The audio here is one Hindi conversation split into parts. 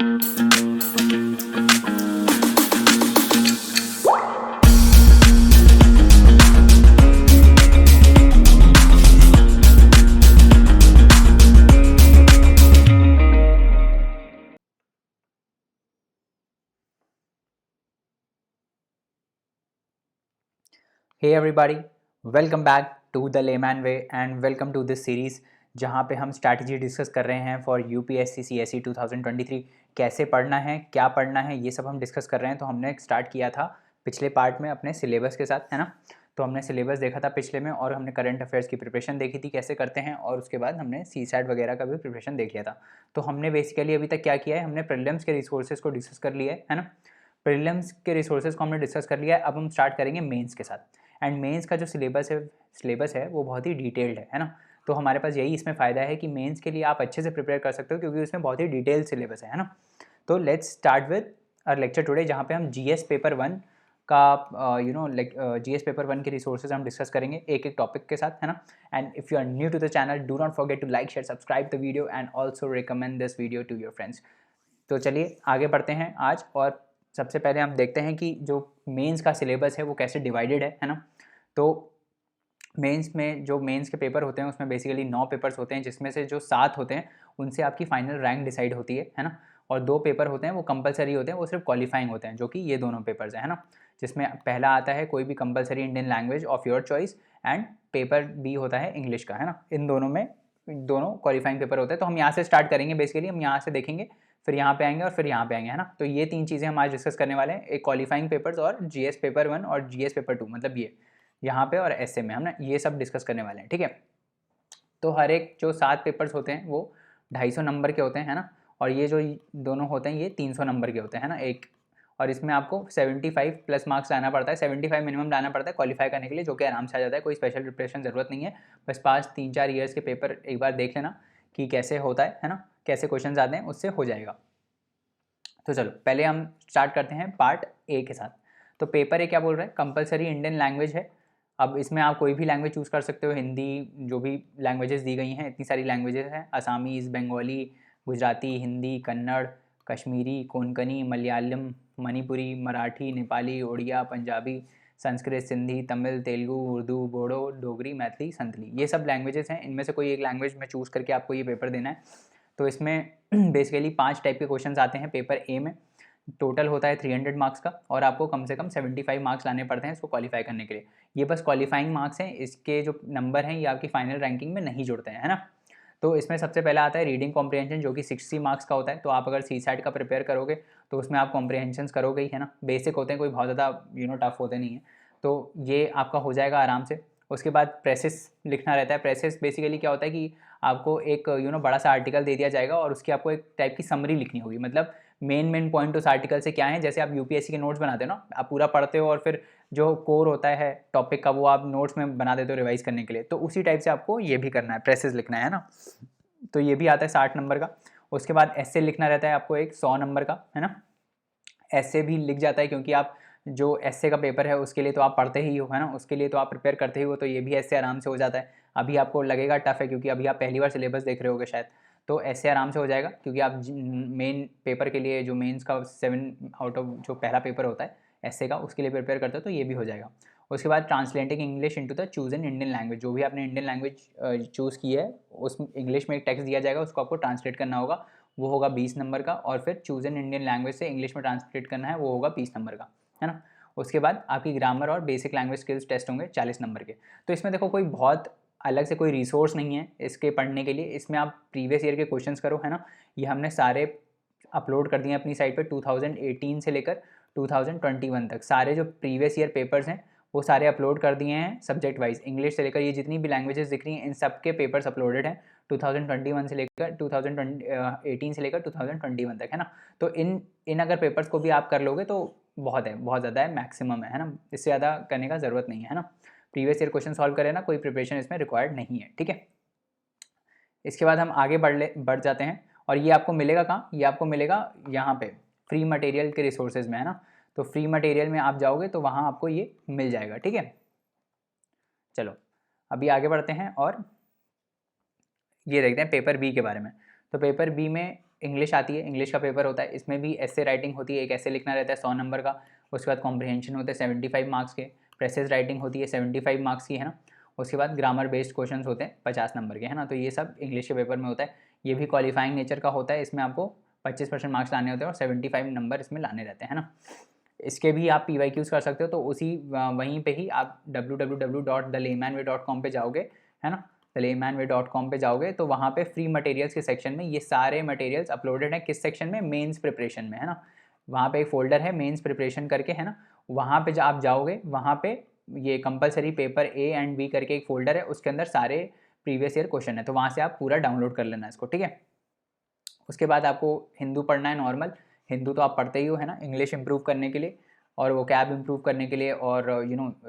Hey everybody, welcome back to the Layman Way and welcome to this series जहाँ पे हम स्ट्रैटेजी डिस्कस कर रहे हैं फॉर यूपीएससी सीएसई 2023। कैसे पढ़ना है, क्या पढ़ना है, ये सब हम डिस्कस कर रहे हैं। तो हमने स्टार्ट किया था पिछले पार्ट में अपने सिलेबस के साथ, है ना। तो हमने सिलेबस देखा था पिछले में और हमने करंट अफेयर्स की प्रिपरेशन देखी थी कैसे करते हैं, और उसके बाद हमने सीसैट वगैरह का भी प्रिपरेशन देख लिया था। तो हमने बेसिकली अभी तक क्या किया है, हमने प्रीलिम्स के रिसोर्सेज को डिस्कस कर लिया है ना। प्रीलिम्स के रिसोर्सेज को हमने डिस्कस कर लिया है। अब हम स्टार्ट करेंगे मेंस के साथ। एंड मेंस का जो सिलेबस है वो बहुत ही डिटेल्ड है ना। तो हमारे पास यही इसमें फ़ायदा है कि मेंस के लिए आप अच्छे से प्रिपेयर कर सकते हो क्योंकि उसमें बहुत ही डिटेल्ड सिलेबस है ना। तो let's start with our lecture today, जहाँ पे हम जीएस पेपर 1 का जीएस पेपर 1 के रिसोर्सेज हम डिस्कस करेंगे एक एक टॉपिक के साथ, है ना। And if you are new to the channel, do not forget to like, share, subscribe the video and also recommend this video to your friends. तो चलिए आगे बढ़ते हैं आज, और सबसे पहले हम देखते हैं कि जो मेंस का सिलेबस है वो कैसे डिवाइडेड है ना। तो मेंस में जो मेंस के पेपर होते हैं उसमें बेसिकली 9 पेपर्स होते हैं, जिसमें से जो 7 होते हैं उनसे आपकी फाइनल रैंक डिसाइड होती है ना। और 2 पेपर होते हैं वो कंपलसरी होते हैं, वो सिर्फ क्वालिफाइंग होते हैं, जो कि ये दोनों पेपर्स हैं, है ना। जिसमें पहला आता है कोई भी compulsory Indian language of your choice, and paper B होता है इंग्लिश का, है ना। इन दोनों में दोनों क्वालिफाइंग पेपर होते हैं। तो हम यहाँ से स्टार्ट करेंगे, बेसिकली हम यहाँ से देखेंगे, फिर यहाँ पे आएंगे और फिर यहाँ पे आएंगे, है ना। तो ये 3 चीज़ें हम आज डिस्कस करने वाले हैं, एक क्वालिफाइंग पेपर्स और जीएस पेपर 1 और जीएस पेपर 2, मतलब ये यहाँ पे और एसए में हम ना ये सब डिस्कस करने वाले हैं, ठीक है। तो हर एक जो 7 पेपर्स होते हैं वो 250 नंबर के होते हैं, है ना। और ये जो दोनों होते हैं ये 300 नंबर के होते हैं ना एक। और इसमें आपको 75 प्लस मार्क्स लाना पड़ता है, 75 मिनिमम लाना पड़ता है क्वालिफाई करने के लिए, जो कि आराम से आ जाता है, कोई स्पेशल प्रिपरेशन ज़रूरत नहीं है। बस पास 3-4 ईयर्स के पेपर एक बार देख लेना कि कैसे होता है ना, कैसे क्वेश्चन आते हैं, उससे हो जाएगा। तो चलो पहले हम स्टार्ट करते हैं पार्ट ए के साथ। तो पेपर ए क्या बोल रहा है, कंपलसरी इंडियन लैंग्वेज है। अब इसमें आप कोई भी लैंग्वेज चूज़ कर सकते हो, हिंदी, जो भी लैंग्वेजेस दी गई हैं, इतनी सारी लैंग्वेजेस हैं, असामीज़, बंगाली, गुजराती, हिंदी, कन्नड़, कश्मीरी, कोंकणी, मलयालम, मणिपुरी, मराठी, नेपाली, उड़िया, पंजाबी, संस्कृत, सिंधी, तमिल, तेलुगु, उर्दू, बोडो, डोगरी, मैथिली, संथली, ये सब लैंग्वेजेस हैं। इनमें से कोई एक लैंग्वेज में चूज़ करके आपको ये पेपर देना है। तो इसमें बेसिकली 5 टाइप के क्वेश्चंस आते हैं पेपर ए में। टोटल होता है 300 मार्क्स का, और आपको कम से कम 75 मार्क्स लाने पड़ते हैं इसको क्वालिफाई करने के लिए। ये बस क्वालिफाइंग मार्क्स हैं, इसके जो नंबर हैं ये आपकी फाइनल रैंकिंग में नहीं जुड़ते हैं, है ना। तो इसमें सबसे पहला आता है रीडिंग कॉम्प्रिहेंशन, जो कि 60 मार्क्स का होता है। तो आप अगर सीसैट का प्रिपेयर करोगे तो उसमें आप कॉम्प्रिहेंशंस करोगे ही, है ना। बेसिक होते हैं, कोई बहुत ज़्यादा टफ होते नहीं है। तो ये आपका हो जाएगा आराम से। उसके बाद प्रेसेस लिखना रहता है। प्रेसेस बेसिकली क्या होता है कि आपको एक बड़ा सा आर्टिकल दे दिया जाएगा और उसकी आपको एक टाइप की समरी लिखनी होगी, मतलब मेन पॉइंट उस आर्टिकल से क्या है। जैसे आप यूपीएससी के नोट्स बनाते हो ना, आप पूरा पढ़ते हो और फिर जो कोर होता है टॉपिक का वो आप नोट्स में बना देते हो रिवाइज करने के लिए, तो उसी टाइप से आपको ये भी करना है, प्रेसेस लिखना है ना। तो ये भी आता है 60 नंबर का। उसके बाद एस्से लिखना रहता है आपको एक 100 नंबर का, है ना। एस्से भी लिख जाता है क्योंकि आप जो एस्से का पेपर है उसके लिए तो आप पढ़ते ही हो, है ना, उसके लिए तो आप प्रिपेयर करते ही हो, तो ये भी एस्से आराम से हो जाता है। अभी आपको लगेगा टफ है क्योंकि अभी आप पहली बार सिलेबस देख रहे होगे शायद, तो एस्से आराम से हो जाएगा क्योंकि आप मेन पेपर के लिए जो मेंस का 7 आउट ऑफ जो पहला पेपर होता है एस्से का, उसके लिए प्रिपेयर करते हो, तो ये भी हो जाएगा। उसके बाद translating English into the chosen Indian language, जो भी आपने इंडियन लैंग्वेज चूज़ की है उस इंग्लिश में एक टेक्स्ट दिया जाएगा, उसको आपको ट्रांसलेट करना होगा, वो होगा 20 नंबर का। और फिर चूजन इंडियन लैंग्वेज से इंग्लिश में ट्रांसलेट करना है, वो होगा 20 नंबर का, है ना। उसके बाद आपकी ग्रामर और बेसिक लैंग्वेज स्किल्स टेस्ट होंगे 40 नंबर के। तो इसमें देखो कोई बहुत अलग से कोई रिसोर्स नहीं है इसके पढ़ने के लिए, इसमें आप प्रीवियस ईयर के क्वेश्चंस करो, है ना। ये हमने सारे अपलोड कर दिए अपनी साइट पे 2018 से लेकर 2021 तक, सारे जो प्रीवियस ईयर पेपर्स हैं वो सारे अपलोड कर दिए हैं सब्जेक्ट वाइज। इंग्लिश से लेकर ये जितनी भी लैंग्वेजेस दिख रही हैं इन सब के पेपर्स अपलोडेड हैं 2021 से लेकर 2018 से लेकर 2021 तक, है ना। तो इन अगर पेपर्स को भी आप कर लोगे तो बहुत है, बहुत ज़्यादा है, मैक्सिमम है ना। इससे ज़्यादा करने का ज़रूरत नहीं है ना। प्रीवियस ईयर क्वेश्चन सॉल्व करें ना, कोई प्रिपरेशन इसमें रिक्वायर्ड नहीं है, ठीक है। इसके बाद हम आगे बढ़ जाते हैं, और ये आपको मिलेगा कहाँ, ये आपको मिलेगा यहाँ पे फ्री मटेरियल के रिसोर्सेज में, है ना। तो फ्री मटेरियल में आप जाओगे तो वहाँ आपको ये मिल जाएगा, ठीक है। चलो अभी आगे बढ़ते हैं और ये देखते हैं पेपर बी के बारे में। तो पेपर बी में इंग्लिश आती है, इंग्लिश का पेपर होता है, इसमें भी ऐसे राइटिंग होती है, एक ऐसे लिखना रहता है 100 नंबर का। उसके बाद कॉम्प्रिहेंशन होते हैं 75 मार्क्स के, प्रेसेस राइटिंग होती है 75 मार्क्स की, है ना। उसके बाद ग्रामर बेस्ड क्वेश्चंस होते हैं 50 नंबर के, है ना। तो ये सब इंग्लिश के पेपर में होता है। ये भी क्वालिफाइंग नेचर का होता है, इसमें आपको 25% मार्क्स लाने होते हैं और 75 नंबर इसमें लाने रहते हैं, है ना। इसके भी आप PYQs कर सकते हो, तो उसी वहीं पे ही आप www.thelaymanway.com पे जाओगे, है ना। thelaymanway.com पे जाओगे तो वहाँ पे फ्री मटेरियल्स के सेक्शन में ये सारे मटेरियल्स अपलोडेड हैं। किस सेक्शन में? मेंस प्रिपरेशन में, है ना। वहाँ पे एक फोल्डर है मेंस प्रिपरेशन करके, है ना। वहाँ पे आप जाओगे, वहाँ पे ये compulsory paper A and B करके एक फोल्डर है, उसके अंदर सारे प्रीवियस ईयर क्वेश्चन है, तो वहाँ से आप पूरा डाउनलोड कर लेना इसको, ठीक है। उसके बाद आपको हिंदू पढ़ना है नॉर्मल। हिंदू तो आप पढ़ते ही हो, है ना। इंग्लिश इंप्रूव करने के लिए और वो कैब इंप्रूव करने के लिए और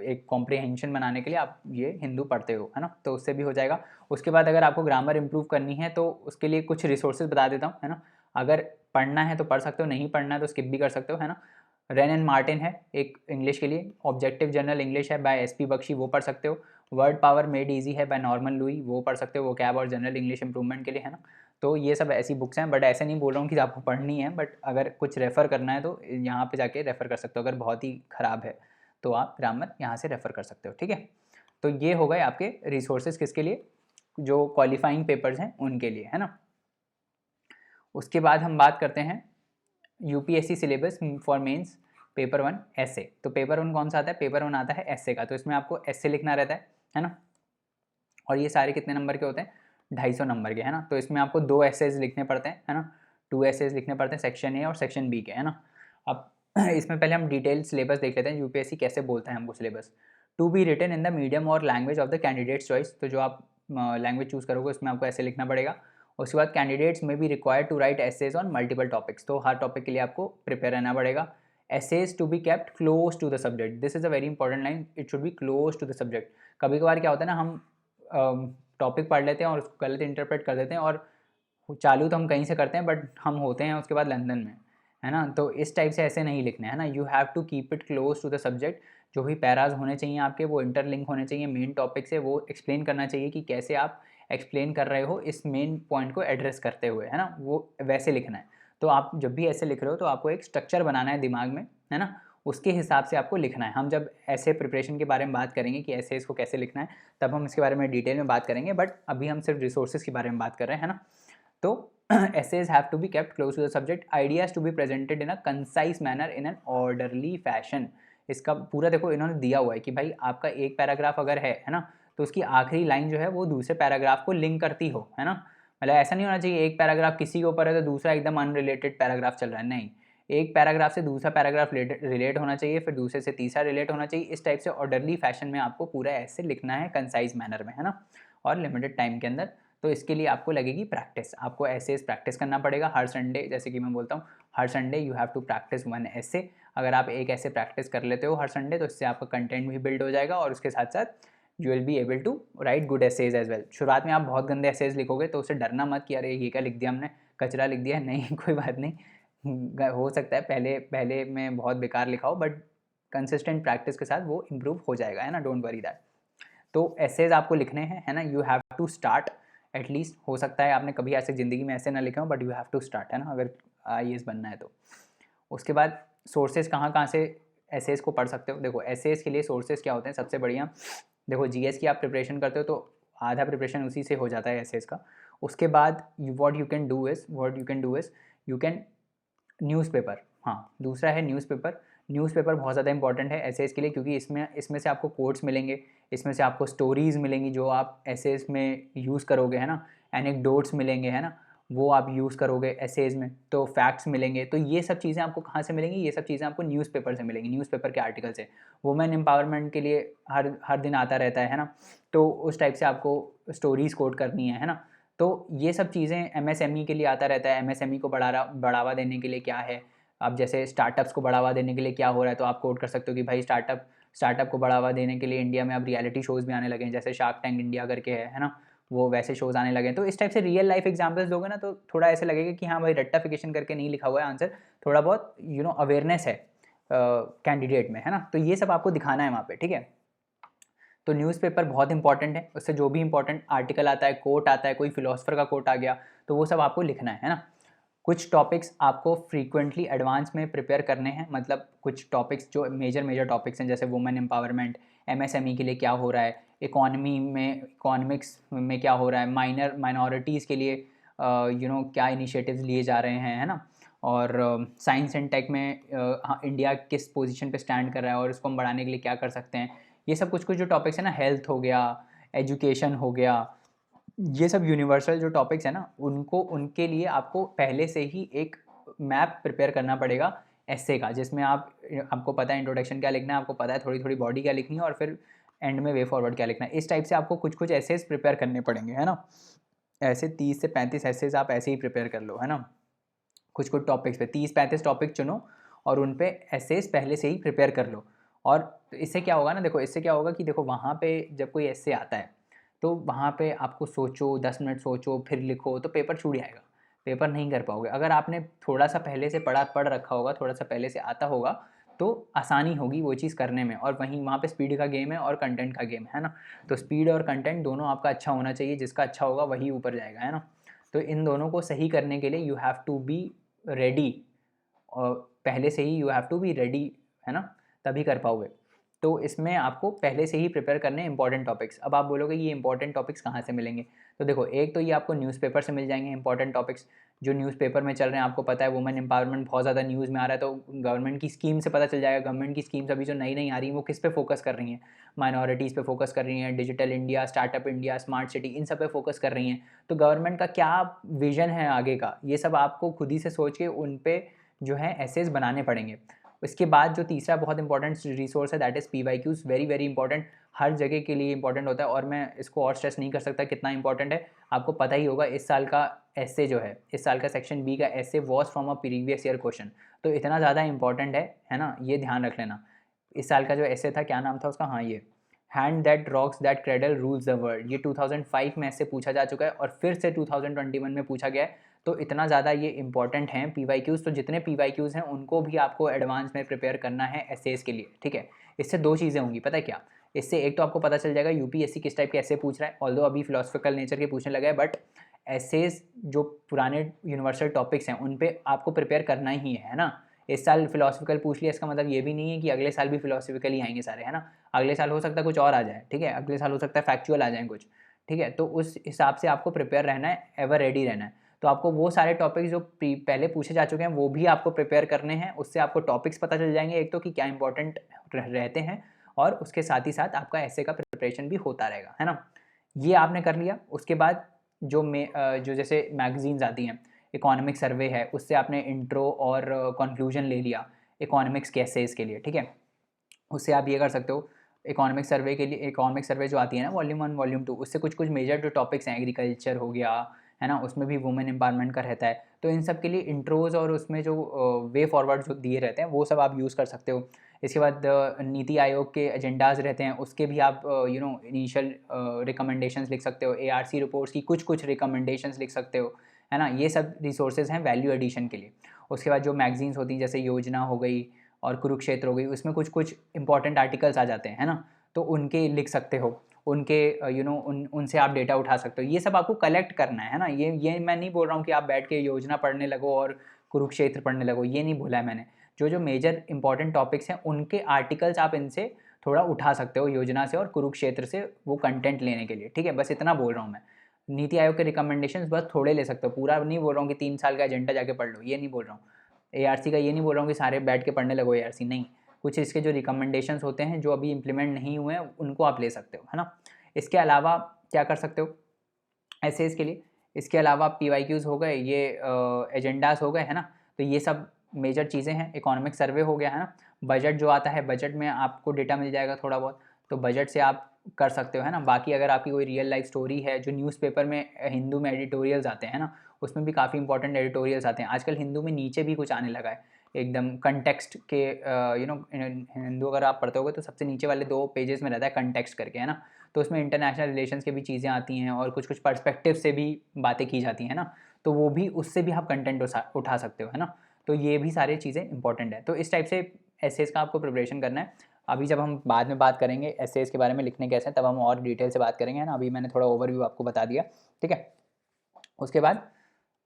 एक कॉम्प्रिहेंशन बनाने के लिए आप ये हिंदू पढ़ते हो, है ना, तो उससे भी हो जाएगा। उसके बाद अगर आपको ग्रामर इंप्रूव करनी है तो उसके लिए कुछ रिसोर्सेज बता देता हूँ, है ना। अगर पढ़ना है तो पढ़ सकते हो, नहीं पढ़ना है तो स्किप भी कर सकते हो, है ना। रेन एंड मार्टिन है एक इंग्लिश के लिए, ऑब्जेक्टिव जनरल इंग्लिश है बाय SP बख्शी, वो पढ़ सकते हो। वर्ड पावर मेड ईजी है बाय नॉर्मन लुई, वो पढ़ सकते हो, वो कैब और जनरल इंग्लिश इंप्रूवमेंट के लिए, है ना। तो ये सब ऐसी बुक्स हैं, बट ऐसे नहीं बोल रहा हूँ कि आपको पढ़नी है, बट अगर कुछ रेफ़र करना है तो यहाँ पे जाके रेफ़र कर सकते हो। अगर बहुत ही ख़राब है तो आप ग्रामर यहाँ से रेफ़र कर सकते हो, ठीक है। तो ये हो गए आपके रिसोर्सेज किसके लिए? जो क्वालिफाइंग पेपर्स हैं उनके लिए, है ना। उसके बाद हम बात करते हैं UPSC syllabus for mains paper 1 ऐसे। तो पेपर 1 कौन सा आता है? पेपर 1 आता है ऐसे का। तो इसमें आपको ऐसे लिखना रहता है ना। और ये सारे कितने नंबर के होते हैं? 250 नंबर के, है ना। तो इसमें आपको 2 एसेज लिखने पड़ते हैं, है ना। 2 एसेज लिखने पड़ते हैं, सेक्शन A और सेक्शन B के, है ना। अब इसमें पहले हम डिटेल सिलेबस देख लेते हैं, UPSC कैसे बोलता है हमको syllabus. To be written in the medium और language of the candidate's choice. तो जो आप लैंग्वेज चूज़ करोगे उसमें आपको ऐसे लिखना पड़ेगा। उसके बाद candidates may be required to write essays on multiple topics. तो हर टॉपिक के लिए आपको प्रिपेयर रहना पड़ेगा। Essays to be kept close to the subject, this is a very important line, it should be close to the subject. कभी कभार क्या होता है ना, हम टॉपिक पढ़ लेते हैं और उसको गलत इंटरप्रेट कर देते हैं, और चालू तो हम कहीं से करते हैं बट हम होते हैं उसके बाद लंदन में, है ना। तो इस टाइप से ऐसे नहीं लिखना है ना। You have to keep it close to the subject. जो भी पैराज होने चाहिए आपके वो इंटरलिंक होने चाहिए मेन टॉपिक से, वो एक्सप्लेन करना चाहिए कि कैसे आप एक्सप्लेन कर रहे हो इस मेन पॉइंट को एड्रेस करते हुए, है ना, वो वैसे लिखना है। तो आप जब भी ऐसे लिख रहे हो तो आपको एक स्ट्रक्चर बनाना है दिमाग में, है ना, उसके हिसाब से आपको लिखना है। हम जब ऐसे प्रिपरेशन के बारे में बात करेंगे कि ऐसे इसको कैसे लिखना है, तब हम इसके बारे में डिटेल में बात करेंगे, बट अभी हम सिर्फ रिसोर्सेज के बारे में बात कर रहे हैं, है ना। तो essays have to be kept close to the subject, ideas to be presented in a concise manner in an orderly fashion। इसका पूरा देखो इन्होंने दिया हुआ है कि भाई आपका एक पैराग्राफ अगर है ना, तो उसकी आखिरी लाइन जो है वो दूसरे पैराग्राफ को लिंक करती हो, है ना। मतलब ऐसा नहीं होना चाहिए एक पैराग्राफ किसी के ऊपर है तो दूसरा एकदम अनरिलेटेड पैराग्राफ चल रहा है, नहीं। एक पैराग्राफ से दूसरा पैराग्राफ रिलेट होना चाहिए, फिर दूसरे से तीसरा रिलेट होना चाहिए। इस टाइप से ऑर्डरली फैशन में आपको पूरा ऐसे लिखना है, कंसाइज मैनर में, है ना, और लिमिटेड टाइम के अंदर। तो इसके लिए आपको लगेगी प्रैक्टिस, आपको ऐसे प्रैक्टिस करना पड़ेगा हर संडे। जैसे कि मैं बोलता हूँ हर Sunday you have to practice 1 ऐसे। अगर आप एक ऐसे प्रैक्टिस कर लेते हो हर संडे तो इससे आपका कंटेंट भी बिल्ड हो जाएगा, और उसके साथ साथ you will be able to write good essays as well. शुरुआत में आप बहुत गंदे एसेज लिखोगे तो उससे डरना मत कि अरे ये क्या लिख दिया हमने, कचरा लिख दिया। नहीं कोई बात नहीं, हो सकता है पहले पहले में बहुत बेकार लिखा हो, बट कंसिस्टेंट प्रैक्टिस के साथ वो इम्प्रूव हो जाएगा, है ना, डोंट वरी दैट। तो एसेज आपको लिखने हैं, है ना, you have to start at least. हो सकता है आपने कभी ऐसे ज़िंदगी में ऐसे ना लिखे हो, but you have to start, है ना, अगर IAS बनना है तो। उसके बाद सोर्सेज कहाँ कहाँ से एसेज को पढ़ सकते हो। देखो एसेज के लिए सोर्सेज क्या होते हैं सबसे बढ़िया, देखो GS की आप प्रिपरेशन करते हो तो आधा प्रिपरेशन उसी से हो जाता है एसेज का। उसके बाद what you can do is you can newspaper. हाँ, दूसरा है न्यूज़पेपर। न्यूज़पेपर बहुत ज़्यादा इंपॉर्टेंट है एसेज के लिए, क्योंकि इसमें से आपको कोट्स मिलेंगे, इसमें से आपको स्टोरीज़ मिलेंगी जो आप एसेज में यूज़ करोगे, है ना, एनेक्डोट्स मिलेंगे, है ना, वो आप यूज़ करोगे एसेज में, तो फैक्ट्स मिलेंगे। तो ये सब चीज़ें आपको कहाँ से मिलेंगी? ये सब चीज़ें आपको न्यूज़पेपर से मिलेंगी, न्यूज़पेपर के आर्टिकल से। वुमेन एम्पावरमेंट के लिए हर हर दिन आता रहता है ना, तो उस टाइप से आपको स्टोरीज़ कोट करनी है ना। तो ये सब चीज़ें MSME के लिए आता रहता है। MSME को बढ़ावा देने के लिए क्या है, अब जैसे स्टार्टअप्स को बढ़ावा देने के लिए क्या हो रहा है, तो आप कोट कर सकते हो कि भाई स्टार्टअप को बढ़ावा देने के लिए इंडिया में अब रियलिटी शोज़ भी आने लगे हैं, जैसे शार्क टैंक इंडिया करके है ना, वो वैसे शोज़ आने लगे हैं। तो इस टाइप से रियल लाइफ एग्जाम्पल्स दोगे ना तो थोड़ा ऐसे लगेगा कि हाँ भाई रट्टाफिकेशन करके नहीं लिखा हुआ है आंसर, थोड़ा बहुत अवेयरनेस है कैंडिडेट में, है ना। तो ये सब आपको दिखाना है वहाँ पे, ठीक है। तो न्यूज़पेपर बहुत इंपॉर्टेंट है, उससे जो भी इंपॉर्टेंट आर्टिकल आता है, कोट आता है, कोई फिलोसफर का कोट आ गया, तो वो सब आपको लिखना है ना। कुछ टॉपिक्स आपको फ्रीक्वेंटली एडवांस में प्रिपेयर करने हैं, मतलब कुछ टॉपिक्स जो मेजर टॉपिक्स हैं, जैसे वुमेन एम्पावरमेंट, एमएसएमई के लिए क्या हो रहा है, इकोनॉमिक्स में क्या हो रहा है, माइनॉरिटीज़ के लिए क्या इनिशिएटिव्स लिए जा रहे हैं, है ना। और साइंस एंड टेक में हाँ, इंडिया किस पोजीशन पे स्टैंड कर रहा है और इसको हम बढ़ाने के लिए क्या कर सकते हैं। ये सब कुछ कुछ जो टॉपिक्स हैं ना, हेल्थ हो गया, एजुकेशन हो गया, ये सब यूनिवर्सल जो टॉपिक्स हैं ना, उनको उनके लिए आपको पहले से ही एक मैप प्रिपेयर करना पड़ेगा एस्से का, जिसमें आपको पता है इंट्रोडक्शन क्या लिखना है, आपको पता है थोड़ी थोड़ी बॉडी क्या लिखनी है, और फिर एंड में वे फॉरवर्ड क्या लिखना है। इस टाइप से आपको कुछ कुछ एसेस प्रिपेयर करने पड़ेंगे, है ना। ऐसे 30 से 35 एसेस आप ऐसे ही प्रिपेयर कर लो, है ना। कुछ कुछ टॉपिक्स पे 30-35 टॉपिक चुनो और उन पे एसेस पहले से ही प्रिपेयर कर लो। और तो इससे क्या होगा ना, देखो इससे क्या होगा कि देखो वहाँ पे जब कोई एसे आता है तो वहाँ पे आपको सोचो, 10 मिनट सोचो फिर लिखो, तो पेपर छूट जाएगा, पेपर नहीं कर पाओगे। अगर आपने थोड़ा सा पहले से पढ़ रखा होगा, थोड़ा सा पहले से आता होगा, तो आसानी होगी वो चीज़ करने में। और वहीं वहाँ पे स्पीड का गेम है और कंटेंट का गेम है ना। तो स्पीड और कंटेंट दोनों आपका अच्छा होना चाहिए, जिसका अच्छा होगा वही ऊपर जाएगा, है ना। तो इन दोनों को सही करने के लिए you have to be ready, और पहले से ही you have to be ready, है ना, तभी कर पाओगे। तो इसमें आपको पहले से ही प्रिपेयर करने इंपॉर्टेंट टॉपिक्स। अब आप बोलोगे ये इंपॉर्टेंट टॉपिक्स कहाँ से मिलेंगे, तो देखो एक तो ये आपको न्यूज़पेपर से मिल जाएंगे इंपॉर्टेंट टॉपिक्स, जो न्यूज़पेपर में चल रहे हैं। आपको पता है वुमेन एम्पावरमेंट बहुत ज़्यादा न्यूज़ में आ रहा है, तो गवर्नमेंट की स्कीम से पता चल जाएगा। गवर्नमेंट की स्कीम्स अभी जो नई नई आ रही हैं वो किस पे फोकस कर रही हैं, माइनॉरिटीज़ पे फोकस कर रही हैं, digital India, startup India, smart city, इन सब पे फोकस कर रही हैं। तो गवर्नमेंट का क्या विजन है आगे का, ये सब आपको खुद ही से सोच के उन पे जो है एसेस बनाने पड़ेंगे। इसके बाद जो तीसरा बहुत इंपॉर्टेंट रिसोर्स है that is PYQs, very very important, हर जगह के लिए इंपॉर्टेंट होता है, और मैं इसको और स्ट्रेस नहीं कर सकता कितना इंपॉर्टेंट है। आपको पता ही होगा इस साल का एस्से जो है, इस साल का सेक्शन बी का essay was from a previous year question, तो इतना ज़्यादा इंपॉर्टेंट है ना, ये ध्यान रख लेना। इस साल का जो एस्से था, क्या नाम था उसका, हाँ ये hand that rocks that cradle rules the world, ये 2005 में ऐसे पूछा जा चुका है और फिर से 2021 में पूछा गया है। तो इतना ज़्यादा ये इंपॉर्टेंट हैं PYQs। तो जितने PYQs हैं उनको भी आपको एडवांस में प्रिपेयर करना है एसेस के लिए, ठीक है। इससे दो चीज़ें होंगी, पता है क्या। इससे एक तो आपको पता चल जाएगा यूपीएससी किस टाइप के ऐसे पूछ रहा है, ऑल्दो अभी फिलोसफिकल नेचर के पूछने लगा है, बट एसेस जो पुराने यूनिवर्सल टॉपिक्स हैं उन पे आपको प्रिपेयर करना ही है ना। इस साल फिलोसफिकल पूछ लिया, इसका मतलब ये भी नहीं है कि अगले साल भी फिलोसफिकल ही आएंगे सारे, है ना। अगले साल हो सकता है कुछ और आ जाए, ठीक है, अगले साल हो सकता है फैक्चुअल आ जाए कुछ, ठीक है। तो उस हिसाब से आपको प्रिपेयर रहना है, एवर रेडी रहना है। तो आपको वो सारे टॉपिक्स जो पहले पूछे जा चुके हैं वो भी आपको प्रिपेयर करने हैं, उससे आपको टॉपिक्स पता चल जाएंगे एक तो कि क्या इंपॉर्टेंट रहते हैं, और उसके साथ ही साथ आपका ऐसे का प्रिपरेशन भी होता रहेगा, है ना। ये आपने कर लिया। उसके बाद जो जैसे मैगजीन्स आती हैं, इकोनॉमिक सर्वे है, उससे आपने इंट्रो और कंक्लूजन ले लिया इकोनॉमिक्स के एसेस के लिए, ठीक है। उससे आप ये कर सकते हो, इकोनॉमिक सर्वे के लिए, इकोनॉमिक सर्वे जो आती है ना वॉल्यूम 1 वॉल्यूम 2, उससे कुछ कुछ मेजर जो टॉपिक्स हैं, एग्रीकल्चर हो गया, है ना, उसमें भी वुमेन एम्पावरमेंट का रहता है। तो इन सब के लिए इंट्रोज और उसमें जो वे फॉरवर्ड जो दिए रहते हैं वो सब आप यूज़ कर सकते हो। इसके बाद नीति आयोग के एजेंडाज रहते हैं, उसके भी आप इनिशियल रिकमेंडेशंस लिख सकते हो, ARC रिपोर्ट्स की कुछ कुछ रिकमेंडेशंस लिख सकते हो, है ना। ये सब रिसोर्सेज हैं वैल्यू एडिशन के लिए। उसके बाद जो मैगजीन्स होती हैं जैसे योजना हो गई और कुरुक्षेत्र हो गई, उसमें कुछ कुछ इंपॉर्टेंट आर्टिकल्स आ जाते हैं, है ना। तो उनके लिख सकते हो, उनके उनसे आप डेटा उठा सकते हो। ये सब आपको कलेक्ट करना है ना। ये मैं नहीं बोल रहा हूँ कि आप बैठ के योजना पढ़ने लगो और कुरुक्षेत्र पढ़ने लगो, ये नहीं बोला है मैंने। जो जो मेजर इंपॉर्टेंट टॉपिक्स हैं उनके आर्टिकल्स आप इनसे थोड़ा उठा सकते हो, योजना से और कुरुक्षेत्र से, वो कंटेंट लेने के लिए, ठीक है। बस इतना बोल रहा हूँ मैं। नीति आयोग के रिकमेंडेशंस बस थोड़े ले सकते हो, पूरा नहीं बोल रहा हूँ कि 3 साल का एजेंडा जाके पढ़ लो, ये नहीं बोल रहा हूँ। ARC का ये नहीं बोल रहा हूँ कि सारे बैठ के पढ़ने लगो ARC, नहीं। कुछ इसके जो रिकमेंडेशंस होते हैं जो अभी इम्प्लीमेंट नहीं हुए हैं उनको आप ले सकते हो, है ना। इसके अलावा क्या कर सकते हो एसेस के लिए, इसके अलावा PYQs हो गए, ये एजेंडाज हो गए, है ना। तो ये सब मेजर चीज़ें हैं। इकोनॉमिक सर्वे हो गया, है ना। बजट जो आता है, बजट में आपको डेटा मिल जाएगा थोड़ा बहुत, तो बजट से आप कर सकते हो, है ना। बाकी अगर आपकी कोई रियल लाइफ स्टोरी है, जो न्यूज़पेपर में हिंदू में एडिटोरियल्स आते हैं ना, उसमें भी काफ़ी इंपॉर्टेंट एडिटोरियल्स आते हैं आजकल। हिंदू में नीचे भी कुछ आने लगा है एकदम कंटेक्स्ट के, हिंदू अगर आप पढ़ते होगे तो सबसे नीचे वाले 2 पेजेस में रहता है कंटेक्स्ट करके, है ना। तो उसमें इंटरनेशनल रिलेशंस की भी चीज़ें आती हैं और कुछ कुछ पर्सपेक्टिव से भी बातें की जाती हैं ना। तो वो भी, उससे भी आप कंटेंट उठा सकते हो, है ना। तो ये भी सारी चीज़ें इंपॉर्टेंट है। तो इस टाइप से एसेस का आपको प्रिपरेशन करना है। अभी जब हम बाद में बात करेंगे एसेस के बारे में लिखने कैसे हैं, तब हम और डिटेल से बात करेंगे, है ना। अभी मैंने थोड़ा ओवरव्यू आपको बता दिया, ठीक है। उसके बाद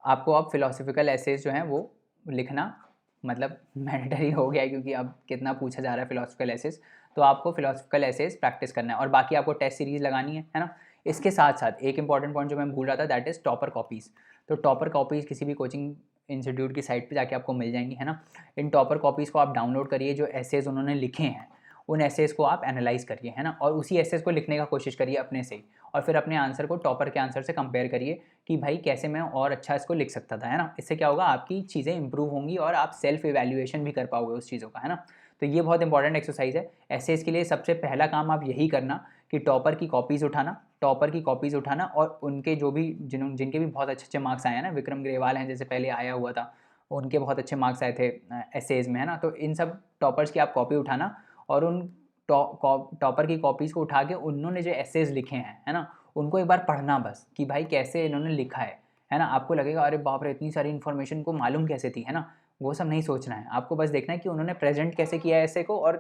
आपको अब फिलोसफिकल एसेज जो हैं वो लिखना मतलब मैंडेटरी हो गया है, क्योंकि अब कितना पूछा जा रहा है फिलोसफिकल एसेज, तो आपको फिलोसफिकल एसेज प्रैक्टिस करना है और बाकी आपको टेस्ट सीरीज लगानी है ना। इसके साथ साथ एक इंपॉर्टेंट पॉइंट जो मैं भूल रहा था, दैट इज़ टॉपर कॉपीज़। तो टॉपर कॉपीज़ किसी भी कोचिंग इंस्टीट्यूट की साइट पे जाके आपको मिल जाएंगी, है ना। इन टॉपर कॉपीज़ को आप डाउनलोड करिए, जो एसेज उन्होंने लिखे हैं उन एसेज को आप एनालाइज करिए, है ना, और उसी एसेज को लिखने का कोशिश करिए अपने से ही, और फिर अपने आंसर को टॉपर के आंसर से कंपेयर करिए कि भाई कैसे मैं और अच्छा इसको लिख सकता था, है ना। इससे क्या होगा, आपकी चीज़ें इंप्रूव होंगी और आप सेल्फ इवैल्यूएशन भी कर पाओगे उस चीज़ों का, है ना। तो ये बहुत इंपॉर्टेंट एक्सरसाइज है एसेज के लिए। सबसे पहला काम आप यही करना कि टॉपर की कॉपीज़ उठाना, टॉपर की कॉपीज़ उठाना, और उनके जो भी जिनके भी बहुत अच्छे अच्छे मार्क्स आए हैं ना, विक्रम ग्रेवाल हैं जैसे पहले आया हुआ था, उनके बहुत अच्छे मार्क्स आए थे एसेज में, है ना। तो इन सब टॉपर्स की आप कॉपी उठाना और उन टॉपर की कॉपीज़ को उठा के उन्होंने जो एसेज लिखे हैं, है ना, उनको एक बार पढ़ना बस कि भाई कैसे इन्होंने लिखा है ना। आपको लगेगा अरे बाप रे इतनी सारी इन्फॉर्मेशन को मालूम कैसे थी, है ना। वो सब नहीं सोचना है, आपको बस देखना है कि उन्होंने प्रेजेंट कैसे किया है ऐसे को और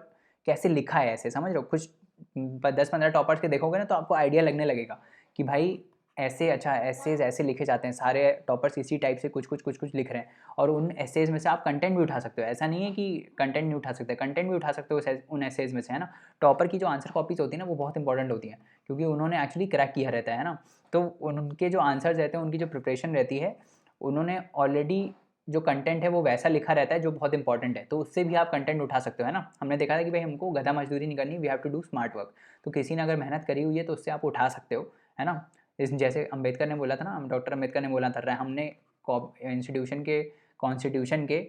कैसे लिखा है ऐसे, समझ रहे हो। कुछ 10-15 टॉपर्स के देखोगे ना तो आपको आइडिया लगने लगेगा कि भाई ऐसे, अच्छा ऐसेज ऐसे लिखे जाते हैं, सारे टॉपर्स इसी टाइप से कुछ कुछ कुछ कुछ लिख रहे हैं। और उन एसेज में से आप कंटेंट भी उठा सकते हो, ऐसा नहीं है कि कंटेंट नहीं उठा सकते, कंटेंट भी उठा सकते हो उन एसेज में से, है ना। टॉपर की जो आंसर कॉपीज होती है ना वो बहुत इंपॉर्टेंट होती हैं, क्योंकि उन्होंने एक्चुअली क्रैक किया रहता है ना। तो उनके जो आंसर्स रहते हैं, उनकी जो प्रिपरेशन रहती है, उन्होंने ऑलरेडी जो कंटेंट है वो वैसा लिखा रहता है जो बहुत इंपॉर्टेंट है, तो उससे भी आप कंटेंट उठा सकते हो, है ना। हमने देखा था कि भाई हमको गधा मजदूरी नहीं करनी, we have to do smart work. तो किसी ने अगर मेहनत करी हुई है तो उससे आप उठा सकते हो, है ना। इस जैसे अम्बेडकर ने बोला था ना, डॉक्टर अम्बेडकर ने बोला था, हमने इंस्टीट्यूशन के कॉन्स्टिट्यूशन के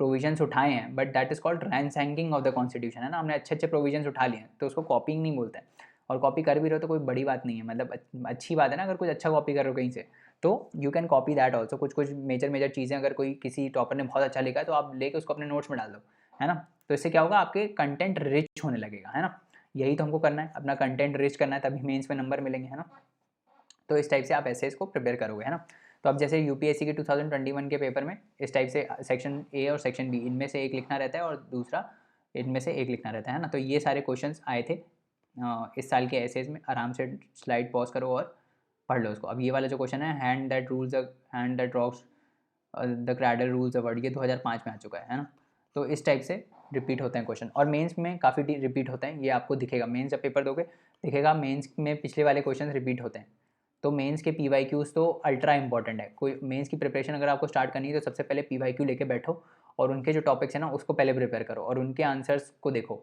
प्रोविजंस उठाए हैं, but that is called ransacking of the constitution, है ना। हमने अच्छे अच्छे प्रोविजंस उठा लिए हैं, तो उसको कॉपिंग नहीं बोलते हैं। और कॉपी कर भी रहे हो तो कोई बड़ी बात नहीं है, मतलब अच्छी बात है ना, अगर कुछ अच्छा कॉपी कर रहे हो कहीं से तो you can copy that also. कुछ कुछ मेजर मेजर चीज़ें अगर कोई किसी टॉपर ने बहुत अच्छा लिखा है तो आप लेके उसको अपने नोट्स में डाल दो, है ना। तो इससे क्या होगा, आपके कंटेंट रिच होने लगेगा, है ना। यही तो हमको करना है, अपना कंटेंट रिच करना है, तभी मेंस में नंबर मिलेंगे, है ना। तो इस टाइप से आप एसेज को प्रिपेयर करोगे, है ना। तो अब जैसे यूपीएससी के 2021 के पेपर में इस टाइप से सेक्शन ए और सेक्शन बी, इनमें से एक लिखना रहता है और दूसरा इनमें से एक लिखना रहता है ना। तो ये सारे क्वेश्चंस आए थे इस साल के एसेज में। आराम से स्लाइड पॉज करो और पढ़ लो उसको। अब ये वाला जो क्वेश्चन है, hand that rocks the cradle rules the world, ये 2005 में आ चुका है ना। तो इस टाइप से रिपीट होते हैं क्वेश्चन, और मेंस में काफ़ी रिपीट होते हैं, ये आपको दिखेगा। मेंस जब पेपर दोगे दिखेगा, मेंस में पिछले वाले क्वेश्चन रिपीट होते हैं। तो मेंस के PYQs तो अल्ट्रा इंपॉर्टेंट है। कोई मेंस की प्रिपरेशन अगर आपको स्टार्ट करनी है तो सबसे पहले PYQ लेके बैठो और उनके जो टॉपिक्स हैं ना उसको पहले प्रिपेयर करो और उनके आंसर्स को देखो।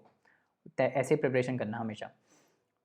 ऐसे प्रिपरेशन करना हमेशा।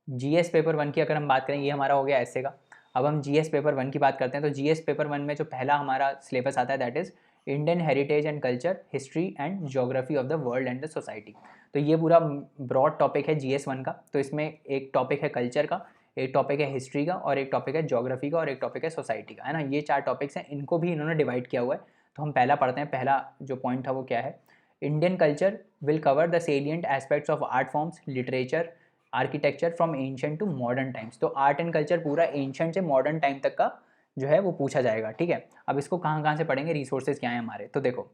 जीएस पेपर 1 की अगर हम बात करें, ये हमारा हो गया ऐसे का। अब हम जीएस पेपर 1 की बात करते हैं। तो जीएस पेपर 1 में जो पहला हमारा सिलेबस आता है that is Indian heritage and culture, history and geography of the world and the society. तो ये पूरा ब्रॉड टॉपिक है जीएस 1 का। तो इसमें एक टॉपिक है कल्चर का, एक टॉपिक है हिस्ट्री का, और एक टॉपिक है ज्योग्राफी का, और एक टॉपिक है सोसाइटी का, है ना। ये 4 टॉपिक्स हैं, इनको भी इन्होंने डिवाइड किया हुआ है। तो हम पहला पढ़ते हैं। पहला जो पॉइंट था वो क्या है, Indian culture will cover the salient aspects of art forms, literature, architecture from ancient to modern times. तो आर्ट एंड कल्चर पूरा एंशियंट से मॉडर्न टाइम तक का जो है वो पूछा जाएगा, ठीक है। अब इसको कहाँ कहाँ से पढ़ेंगे, रिसोर्सेज क्या हैं हमारे, तो देखो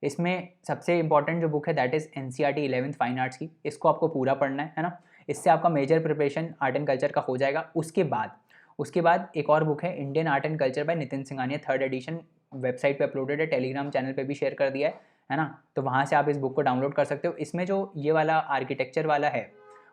इसमें सबसे इंपॉर्टेंट जो बुक है that is NCERT 11th fine arts की। इसको आपको पूरा पढ़ना है ना। इससे आपका major preparation art and culture का हो जाएगा। उसके बाद एक और बुक है Indian art and culture by Nitin Singhania, 3rd edition website पे अपलोडेड है, टेलीग्राम चैनल पे भी शेयर कर दिया है ना। तो वहाँ से आप इस बुक को डाउनलोड कर सकते हो। इसमें जो ये वाला आर्किटेक्चर वाला है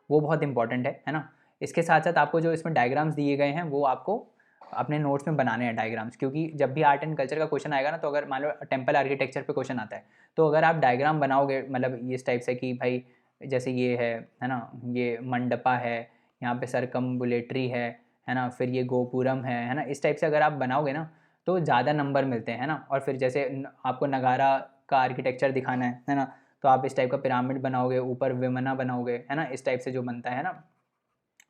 वो बहुत इंपॉर्टेंट है ना। इसके साथ साथ आपको जो इसमें डायग्राम्स दिए गए हैं वो आपको अपने नोट्स में बनाने हैं डायग्राम्स, क्योंकि जब भी आर्ट एंड कल्चर का क्वेश्चन आएगा ना, तो अगर मान लो टेम्पल आर्किटेक्चर पे क्वेश्चन आता है, तो अगर आप डायग्राम बनाओगे मतलब इस टाइप से कि भाई जैसे ये है ना, ये मंडपा है, यहाँ पे सरकम्बुलेटरी है ना, फिर ये गोपुरम है ना, इस टाइप से अगर आप बनाओगे ना तो ज़्यादा नंबर मिलते हैं ना। और फिर जैसे आपको नगारा का आर्किटेक्चर दिखाना है ना, तो आप इस टाइप का पिरामिड बनाओगे, ऊपर विमना बनाओगे, है ना, इस टाइप से जो बनता है ना,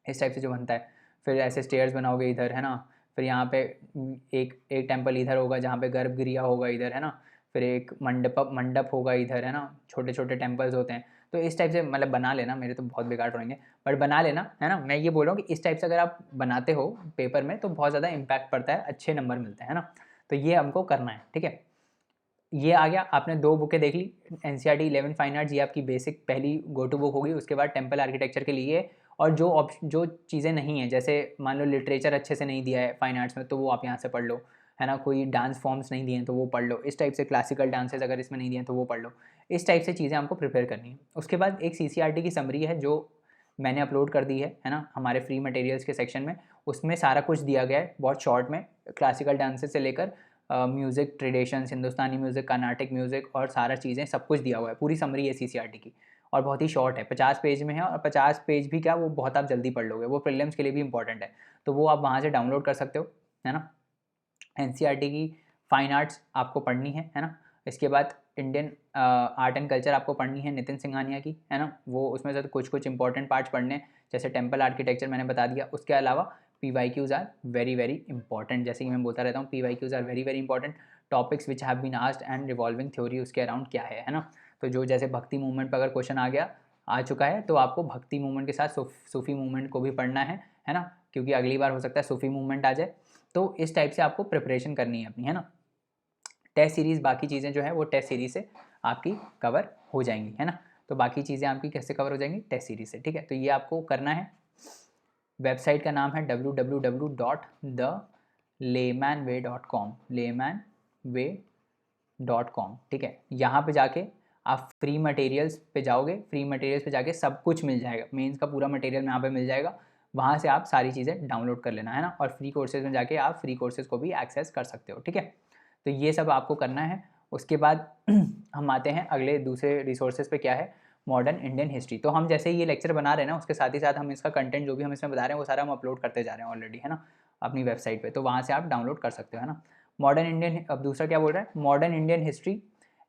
इस टाइप से जो बनता है। फिर ऐसे स्टेयर्स बनाओगे इधर, है ना। फिर यहाँ पे एक एक टेम्पल इधर होगा जहाँ पे गर्भगृह होगा इधर, है ना। फिर एक मंडप होगा इधर, है ना, छोटे छोटे टेम्पल्स होते हैं। तो इस टाइप से मतलब बना लेना, मेरे तो बहुत बेकार ड्राइंग है बट बना लेना, है ना। मैं ये बोल रहा हूँ कि इस टाइप से अगर आप बनाते हो पेपर में तो बहुत ज़्यादा इम्पैक्ट पड़ता है, अच्छे नंबर मिलते हैं, है ना। तो ये हमको करना है, ठीक है। ये आ गया, आपने 2 बुकें देख ली। NCERT 11 फाइन आर्ट्स, ये आपकी बेसिक पहली गो टू बुक होगी। उसके बाद टेम्पल आर्किटेक्चर के लिए, और जो चीज़ें नहीं हैं, जैसे मान लो लिटरेचर अच्छे से नहीं दिया है फाइन आर्ट्स में, तो वो आप यहाँ से पढ़ लो। है ना, कोई डांस फॉर्म्स नहीं दिए हैं तो वो पढ़ लो, इस टाइप से क्लासिकल डांसेस अगर इसमें नहीं दिए हैं तो वो पढ़ लो, इस टाइप से चीज़ें आपको प्रिपेयर करनी है। उसके बाद एक CCRT की समरी है जो मैंने अपलोड कर दी है ना, हमारे फ्री मटेरियल्स के सेक्शन में, उसमें सारा कुछ दिया गया है बहुत शॉर्ट में, क्लासिकल डांसेस से लेकर म्यूज़िक ट्रेडिशंस, हिंदुस्तानी म्यूज़िक, कर्नाटिक म्यूज़िक और सारा चीज़ें सब कुछ दिया हुआ है, पूरी समरी है CCRT की, और बहुत ही शॉर्ट है, 50 पेज में है, और 50 पेज भी क्या वो बहुत आप जल्दी पढ़ लोगे, वो प्रीलिम्स के लिए भी इंपॉर्टेंट है, तो वो आप वहाँ से डाउनलोड कर सकते हो, है ना। NCERT की फाइन आर्ट्स आपको पढ़नी है ना। इसके बाद इंडियन आर्ट एंड कल्चर आपको पढ़नी है नितिन सिंघानिया की, है ना, वो उसमें से कुछ कुछ इंपॉर्टेंट पार्ट्स पढ़ने, जैसे टेम्पल आर्किटेक्चर मैंने बता दिया। उसके अलावा PYQs are very very important, जैसे कि मैं बोलता रहता हूँ, PYQs are very very important, topics which have been asked and revolving theory उसके अराउंड क्या है ना। तो जो जैसे भक्ति मूवमेंट पर अगर क्वेश्चन आ चुका है तो आपको भक्ति मूवमेंट के साथ सूफी मूवमेंट को भी पढ़ना है ना, क्योंकि अगली बार हो सकता है सूफी मूवमेंट आ जाए, तो इस टाइप से आपको प्रिपरेशन करनी है अपनी, है ना। टेस्ट सीरीज़ बाकी चीज़ें जो है वो टेस्ट सीरीज़ से आपकी कवर हो जाएंगी, है ना। तो बाकी चीज़ें आपकी कैसे कवर हो जाएंगी, टेस्ट सीरीज़ से, ठीक है। तो ये आपको करना है। वेबसाइट का नाम है www.thelaymanway.com, laymanway.com, ठीक है। यहाँ पे जाके आप फ्री मटेरियल्स पे जाओगे, फ्री मटेरियल्स पे जाके सब कुछ मिल जाएगा, मेंस का पूरा मटेरियल यहाँ पे मिल जाएगा, वहाँ से आप सारी चीज़ें डाउनलोड कर लेना, है ना। और फ्री कोर्सेज में जाके आप फ्री कोर्सेज को भी एक्सेस कर सकते हो, ठीक है। तो ये सब आपको करना है। उसके बाद हम आते हैं अगले दूसरे रिसोर्सेज पे, क्या है, मॉडर्न इंडियन हिस्ट्री। तो हम जैसे ये लेक्चर बना रहे हैं ना, उसके साथ ही साथ हम इसका कंटेंट जो भी हम इसमें बता रहे हैं वो सारा हम अपलोड करते जा रहे हैं ऑलरेडी, है ना, अपनी वेबसाइट पे, तो वहाँ से आप डाउनलोड कर सकते हो, है ना। मॉडर्न इंडियन, अब दूसरा क्या बोल रहा है, modern Indian history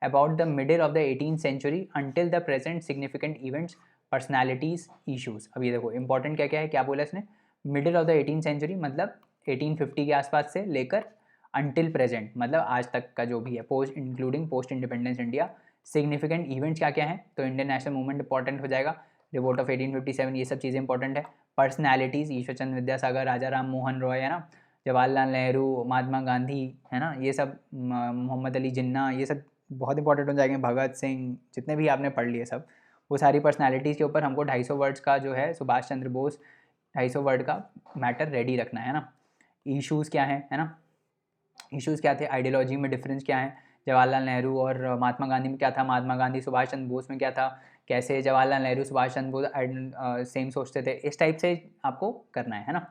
about the middle of the 18th century until the present, significant events, personalities, issues. अब ये देखो इंपॉर्टेंट क्या क्या है, क्या बोला इसने, middle of the 18th century मतलब 1850 के आसपास से लेकर अंटिल प्रेजेंट मतलब आज तक का जो भी है, post including post independence India. Significant events क्या क्या हैं, तो इंडियन नेशनल मूवमेंट इंपॉर्टेंट हो जाएगा, रिवोल्ट ऑफ 1857, ये सब चीज़ें इंपॉर्टेंट है। पर्सनैलिटीज़, ईश्वर चंद्र विद्यासागर, राजा राम मोहन रॉय, है ना, जवाहरलाल नेहरू, महात्मा गांधी, है ना, ये सब, मोहम्मद अली जिन्ना, ये सब बहुत इंपॉर्टेंट हो जाएंगे, भगत सिंह, जितने भी आपने पढ़ लिए सब, वो सारी पर्सनैलिटीज़ के ऊपर हमको 250 वर्ड्स का जो है, सुभाष चंद्र बोस 250 वर्ड का मैटर रेडी रखना है ना। इशूज़ क्या है ना, इश्यूज़ क्या थे, आइडियोलॉजी में डिफरेंस क्या है, जवाहरलाल नेहरू और महात्मा गांधी में क्या था, महात्मा गांधी सुभाष चंद्र बोस में क्या था, कैसे जवाहरलाल नेहरू सुभाष चंद्र बोस सेम सोचते थे, इस टाइप से आपको करना है ना।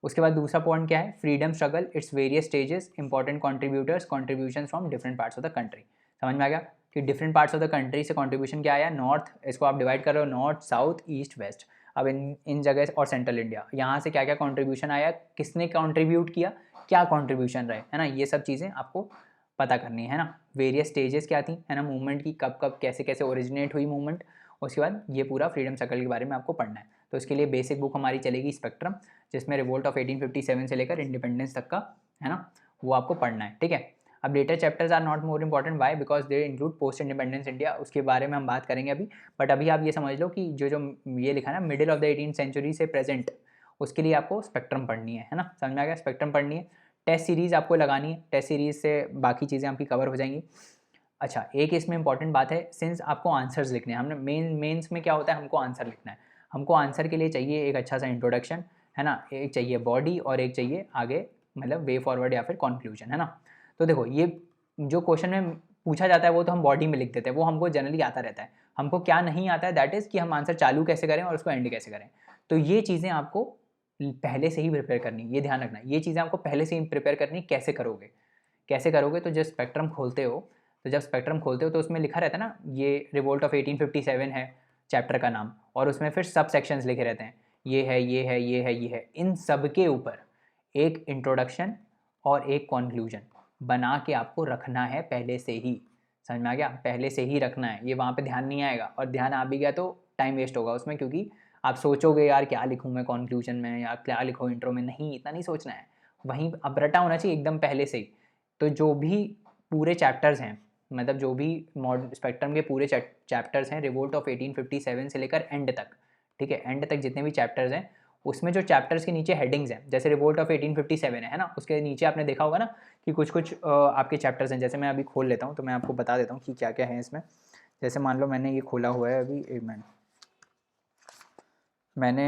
उसके बाद दूसरा पॉइंट क्या है, freedom struggle, its various stages, important contributors, contribution from different parts of the country. समझ में आ गया कि different parts of the country से कॉन्ट्रीब्यूशन क्या आया, नॉर्थ, इसको आप डिवाइड कर रहे हो नॉर्थ साउथ ईस्ट वेस्ट, अब इन जगह, और सेंट्रल इंडिया, यहाँ से क्या क्या कॉन्ट्रीब्यूशन आया, किसने कॉन्ट्रीब्यूट किया, क्या कॉन्ट्रीब्यूशन रहे, है ना, ये सब चीज़ें आपको पता करनी है ना। वेरियस स्टेजेस क्या थी, है ना, मूवमेंट की, कब कब कैसे कैसे ओरिजिनेट हुई मूवमेंट। उसके बाद ये पूरा फ्रीडम सर्कल के बारे में आपको पढ़ना है। तो इसके लिए बेसिक बुक हमारी चलेगी स्पेक्ट्रम, जिसमें रिवोल्ट ऑफ 1857 से लेकर इंडिपेंडेंस तक का, है ना, वो आपको पढ़ना है, ठीक है। अब later chapters are not more important, why, because they include post independence India, उसके बारे में हम बात करेंगे अभी। बट अभी आप ये समझ लो कि जो जो ये लिखा है ना, middle of the 18th century से प्रेजेंट, उसके लिए आपको स्पेक्ट्रम पढ़नी है ना, समझ में आ गया, स्पेक्ट्रम पढ़नी है। टेस्ट सीरीज़ आपको लगानी है, टेस्ट सीरीज़ से बाकी चीज़ें आपकी कवर हो जाएंगी। अच्छा, एक इसमें इंपॉर्टेंट बात है, सिंस आपको आंसर्स लिखने हैं, हमने मेंस में क्या होता है, हमको आंसर लिखना है, हमको आंसर के लिए चाहिए एक अच्छा सा इंट्रोडक्शन, है ना, एक चाहिए बॉडी और एक चाहिए आगे मतलब वे फॉरवर्ड या फिर कंक्लूजन, है ना। तो देखो ये जो क्वेश्चन में पूछा जाता है वो तो हम बॉडी में लिख देते हैं, वो हमको जनरली आता रहता है। हमको क्या नहीं आता है, दैट इज़ कि हम आंसर चालू कैसे करें और उसको एंड कैसे करें। तो ये चीज़ें आपको पहले से ही प्रिपेयर करनी, ये ध्यान रखना, ये चीज़ें आपको पहले से ही प्रिपेयर करनी। कैसे करोगे, कैसे करोगे, तो जब स्पेक्ट्रम खोलते हो, तो उसमें लिखा रहता है ना, ये रिवोल्ट ऑफ 1857 है चैप्टर का नाम, और उसमें फिर सब सेक्शंस लिखे रहते हैं, ये है, ये है, ये है, ये है, इन सब के ऊपर एक इंट्रोडक्शन और एक कॉन्क्लूजन बना के आपको रखना है पहले से ही। समझ में आ गया, पहले से ही रखना है, ये वहाँ पे ध्यान नहीं आएगा, और ध्यान आ भी गया तो टाइम वेस्ट होगा उसमें, क्योंकि आप सोचोगे यार क्या लिखूँ मैं कॉन्क्लूजन में या क्या लिखूँ इंट्रो में, नहीं, इतना नहीं सोचना है, वहीं अब रटा होना चाहिए एकदम पहले से ही। तो जो भी पूरे चैप्टर्स हैं, मतलब जो भी मॉडर्न स्पेक्ट्रम के पूरे चैप्टर्स हैं रिवोल्ट ऑफ 1857 से लेकर एंड तक, ठीक है, एंड तक जितने भी चैप्टर्स हैं, उसमें जो चैप्टर्स के नीचे हेडिंग्स हैं, जैसे रिवोल्ट ऑफ 1857 है ना, उसके नीचे आपने देखा होगा ना कि कुछ कुछ आपके चैप्टर्स हैं, जैसे मैं अभी खोल लेता हूँ तो मैं आपको बता देता हूँ कि क्या क्या है इसमें। जैसे मान लो मैंने ये खोला हुआ है अभी, एक मिनट, मैंने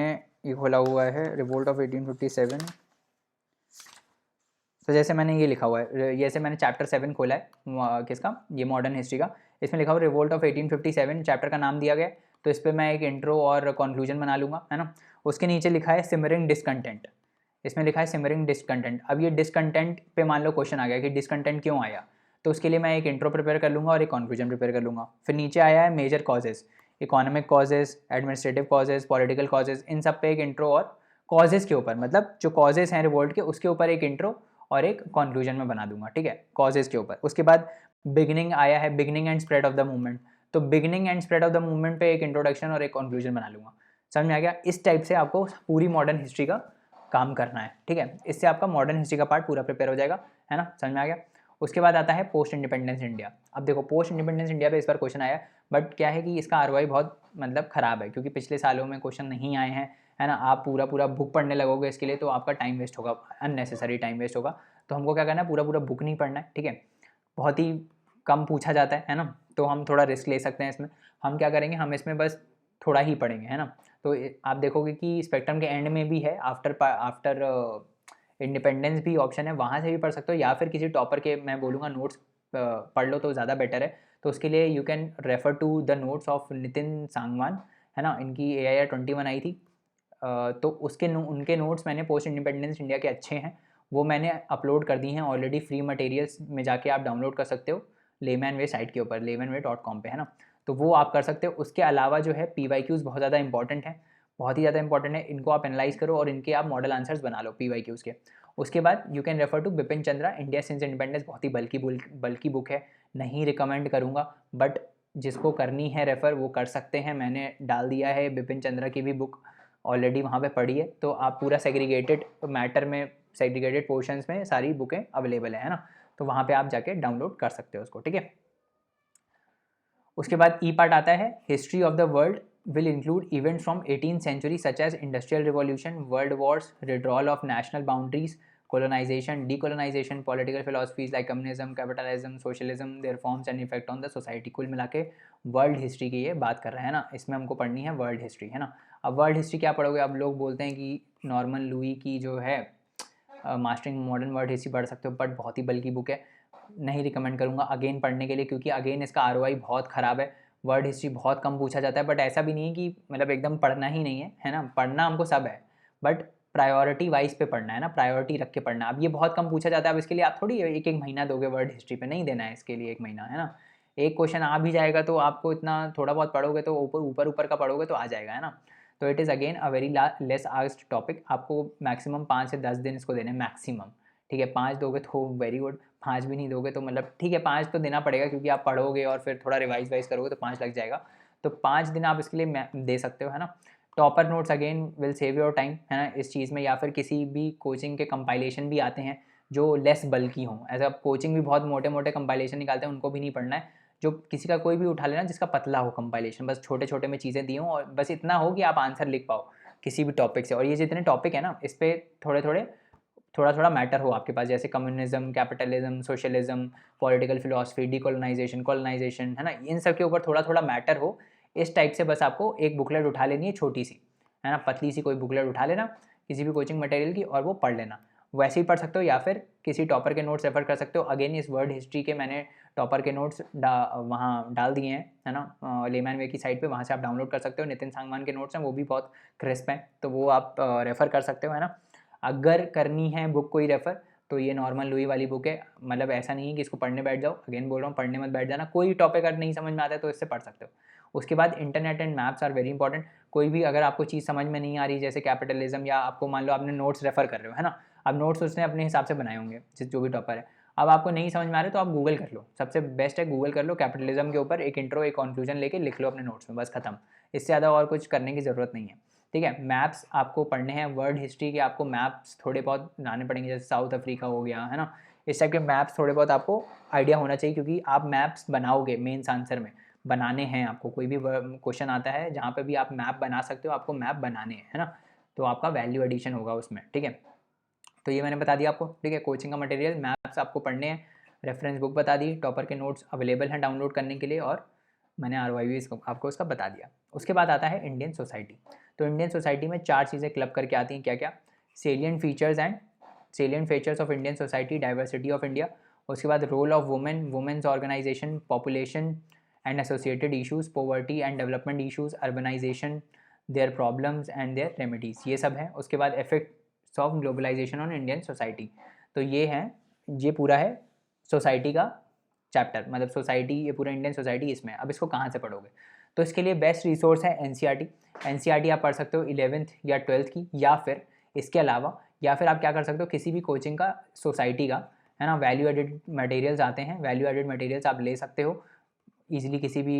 ये खोला हुआ है रिवोल्ट ऑफ 1857, तो जैसे मैंने ये लिखा हुआ है, जैसे मैंने चैप्टर 7 खोला है किसका, ये मॉडर्न हिस्ट्री का, इसमें लिखा हुआ रिवोल्ट ऑफ 1857 चैप्टर का नाम दिया गया है। तो इस पर मैं एक इंट्रो और कंक्लूजन बना लूँगा, है ना। उसके नीचे लिखा है सिमरिंग डिसकंटेंट, इसमें लिखा है सिमरिंग डिसकंटेंट। अब ये डिसकंटेंट पे मान लो क्वेश्चन आ गया कि डिसकंटेंट क्यों आया, तो उसके लिए मैं एक इंट्रो प्रिपेयर कर लूँगा और एक कंक्लूजन प्रिपेयर कर लूँगा। फिर नीचे आया है major causes, economic causes, administrative causes, political causes, इन सब पे एक इंट्रो और कॉजेज़ के ऊपर, मतलब जो कॉजेज़ हैं रिवोल्ट के उसके ऊपर एक इंट्रो और एक कंक्लूजन में बना दूंगा, ठीक है, कॉजेज़ के ऊपर। उसके बाद बिगिनिंग आया है, beginning and spread of the movement, तो beginning and spread of the movement पे एक इंट्रोडक्शन और एक कंक्लूजन बना लूँगा। समझ में आ गया? इस टाइप से आपको पूरी मॉडर्न हिस्ट्री का काम करना है, ठीक है। इससे आपका मॉडर्न हिस्ट्री का पार्ट पूरा प्रिपेयर हो जाएगा, है ना, समझ में आ गया। उसके बाद आता है पोस्ट इंडिपेंडेंस इंडिया। अब देखो पोस्ट इंडिपेंडेंस इंडिया पे इस बार क्वेश्चन आया, बट क्या है कि इसका आरओआई बहुत मतलब ख़राब है, क्योंकि पिछले सालों में क्वेश्चन नहीं आए हैं, है ना। आप पूरा पूरा बुक पढ़ने लगोगे इसके लिए तो आपका टाइम वेस्ट होगा, अननेसेसरी टाइम वेस्ट होगा। तो हमको क्या करना है, पूरा पूरा बुक नहीं पढ़ना है, ठीक है। बहुत ही कम पूछा जाता है ना, तो हम थोड़ा रिस्क ले सकते हैं इसमें। हम क्या करेंगे, हम इसमें बस थोड़ा ही पढ़ेंगे, है ना। तो आप देखोगे कि स्पेक्ट्रम के एंड में भी है, आफ्टर इंडिपेंडेंस भी ऑप्शन है, वहाँ से भी पढ़ सकते हो, या फिर किसी टॉपर के मैं बोलूँगा नोट्स पढ़ लो तो ज़्यादा बेटर है। तो उसके लिए you can refer to the notes of Nitin Sangwan, है ना, इनकी AIR 21 आई थी। तो उनके नोट्स मैंने पोस्ट इंडिपेंडेंस इंडिया के अच्छे हैं, वो मैंने अपलोड कर दी हैं ऑलरेडी, फ्री मटेरियल्स में जाके आप डाउनलोड कर सकते हो लेमैन वे साइट के ऊपर, laymanway.com पे, है ना। तो वो आप कर सकते हो। उसके अलावा जो है PYQs बहुत ज़्यादा इंपॉर्टेंट है, बहुत ही ज़्यादा इंपॉर्टेंट है, इनको आप एनालाइज करो और इनके आप मॉडल आंसर्स बना लो PYQs के। उसके बाद you can refer to Bipin Chandra India since independence, बहुत ही बल्कि बुक है, नहीं रिकमेंड करूँगा, बट जिसको करनी है रेफ़र वो कर सकते हैं। मैंने डाल दिया है बिपिन चंद्रा की भी बुक ऑलरेडी वहाँ पे पढ़ी है, तो आप पूरा सेग्रीगेटेड मैटर में, सेग्रीगेटेड पोर्शंस में सारी बुकें अवेलेबल है ना, तो वहाँ पे आप जाके डाउनलोड कर सकते हो उसको, ठीक है। उसके बाद ई पार्ट आता है history of the world will include events from 18th century such as industrial revolution, world wars, withdrawal of national boundaries, colonization, decolonization, political philosophies like communism, capitalism, socialism, their forms and effect on the society। कुल मिला के वर्ल्ड हिस्ट्री की ये बात कर रहे हैं ना, इसमें हमको पढ़नी है वर्ल्ड हिस्ट्री, है ना। अब वर्ल्ड हिस्ट्री क्या पढ़ोगे, अब लोग बोलते हैं कि नॉर्मन लुई की जो है मास्टरिंग मॉडर्न वर्ल्ड हिस्ट्री पढ़ सकते हो, बट बहुत ही बल्कि बुक है, नहीं रिकमेंड करूँगा अगेन पढ़ने के लिए, क्योंकि अगेन इसका आरओआई बहुत ख़राब है। वर्ल्ड हिस्ट्री बहुत कम पूछा जाता है, बट ऐसा भी नहीं है कि मतलब एकदम पढ़ना ही नहीं है ना, पढ़ना हमको सब है, बट प्रायोरिटी वाइज पे पढ़ना है ना, प्रायोरिटी रख के पढ़ना। अब ये बहुत कम पूछा जाता है, अब इसके लिए आप थोड़ी एक एक महीना दोगे वर्ल्ड हिस्ट्री पे, नहीं देना है इसके लिए एक महीना, है ना। एक क्वेश्चन आ भी जाएगा तो आपको इतना थोड़ा बहुत पढ़ोगे तो ऊपर ऊपर का पढ़ोगे तो आ जाएगा, है ना। तो it is again a very less asked topic, आपको मैक्सिमम 5 से 10 दिन इसको देने मैक्सिमम, ठीक है। 5 दोगे तो वेरी गुड, 5 भी नहीं दोगे तो मतलब ठीक है, 5 तो देना पड़ेगा, क्योंकि आप पढ़ोगे और फिर थोड़ा रिवाइज वाइज करोगे तो 5 लग जाएगा। तो 5 दिन आप इसके लिए दे सकते हो, है ना। Topper notes again will save your time, है ना, इस चीज़ में। या फिर किसी भी कोचिंग के कंपाइलेशन भी आते हैं जो लेस बल्कि हों, ऐसा कोचिंग भी बहुत मोटे मोटे कंपाइलेशन निकालते हैं, उनको भी नहीं पढ़ना है। जो किसी का कोई भी उठा लेना जिसका पतला हो कंपाइलेशन, बस छोटे छोटे में चीज़ें दी हों और बस इतना हो कि आप आंसर लिख पाओ किसी भी टॉपिक से। और ये जितने टॉपिक है ना, इस पर थोड़ा थोड़ा मैटर हो आपके पास, जैसे communism, capitalism, socialism, political philosophy, decolonization, colonization, है ना, इन सब के ऊपर थोड़ा थोड़ा मैटर हो, इस टाइप से बस आपको एक बुकलेट उठा लेनी है छोटी सी, है ना, पतली सी कोई बुकलेट उठा लेना किसी भी कोचिंग मटेरियल की और वो पढ़ लेना। वैसे ही पढ़ सकते हो या फिर किसी टॉपर के नोट्स रेफर कर सकते हो। अगेन इस वर्ल्ड हिस्ट्री के मैंने टॉपर के नोट्स वहाँ डाल दिए हैं, है ना, लेमैन वे की साइट पे, वहाँ से आप डाउनलोड कर सकते हो। नितिन सांगवान के नोट्स हैं, वो भी बहुत क्रिस्प हैं, तो वो आप रेफ़र कर सकते हो, है ना। अगर करनी है बुक कोई रेफ़र तो ये नॉर्मल लुई वाली बुक है, मतलब ऐसा नहीं है कि इसको पढ़ने बैठ जाओ, अगेन बोल रहा हूँ पढ़ने मत बैठ जाना, कोई टॉपिक अगर नहीं समझ में आता है तो इससे पढ़ सकते हो। उसके बाद internet and maps are very important. कोई भी अगर आपको चीज़ समझ में नहीं आ रही, जैसे कैपिटलिज्म, या आपको मान लो आपने नोट्स रेफर कर रहे हो, है ना, अब नोट्स उसने अपने हिसाब से बनाए होंगे जो भी टॉपर है, अब आपको नहीं समझ में आ रहे तो आप गूगल कर लो, सबसे बेस्ट है गूगल कर लो, कैपिटलिज्म के ऊपर एक इंट्रो एक कंक्लूजन लेके लिख लो अपने नोट्स में, बस खत्म। इससे ज़्यादा और कुछ करने की ज़रूरत नहीं है, ठीक है। मैप्स आपको पढ़ने हैं वर्ल्ड हिस्ट्री के, आपको मैप्स थोड़े बहुत बनाने पड़ेंगे, जैसे साउथ अफ्रीका हो गया, है ना, इस टाइप के मैप्स थोड़े बहुत आपको आइडिया होना चाहिए, क्योंकि आप मैप्स बनाओगे मेंस आंसर में, बनाने हैं आपको। कोई भी क्वेश्चन आता है जहाँ पे भी आप मैप बना सकते हो, आपको मैप बनाने हैं, है ना, तो आपका वैल्यू एडिशन होगा उसमें, ठीक है। तो ये मैंने बता दिया आपको, ठीक है। कोचिंग का मटेरियल, मैप्स आपको पढ़ने हैं, रेफरेंस बुक बता दी, टॉपर के नोट्स अवेलेबल हैं डाउनलोड करने के लिए, और मैंने ROI भी आपको उसका बता दिया। उसके बाद आता है इंडियन सोसाइटी। तो इंडियन सोसाइटी में 4 चीज़ें क्लब करके आती हैं, क्या क्या, salient features and salient features of Indian society, diversity of India. उसके बाद role of women, women's organization, population and associated issues, poverty and development issues, urbanization, their problems and their remedies, ये सब है। उसके बाद effects of globalization on Indian society. तो ये है, ये पूरा है सोसाइटी का चैप्टर, मतलब सोसाइटी, ये पूरा इंडियन सोसाइटी इसमें। अब इसको कहाँ से पढ़ोगे? तो इसके लिए बेस्ट रिसोर्स है एनसीईआरटी। एनसीईआरटी आप पढ़ सकते हो 11th या 12th की, या फिर इसके अलावा, या फिर आप क्या कर सकते हो, किसी भी कोचिंग का, सोसाइटी का, है ना, वैल्यू एडेड मटेरियल्स आते हैं, वैल्यू एडेड मटेरियल्स आप ले सकते हो ईजिली, किसी भी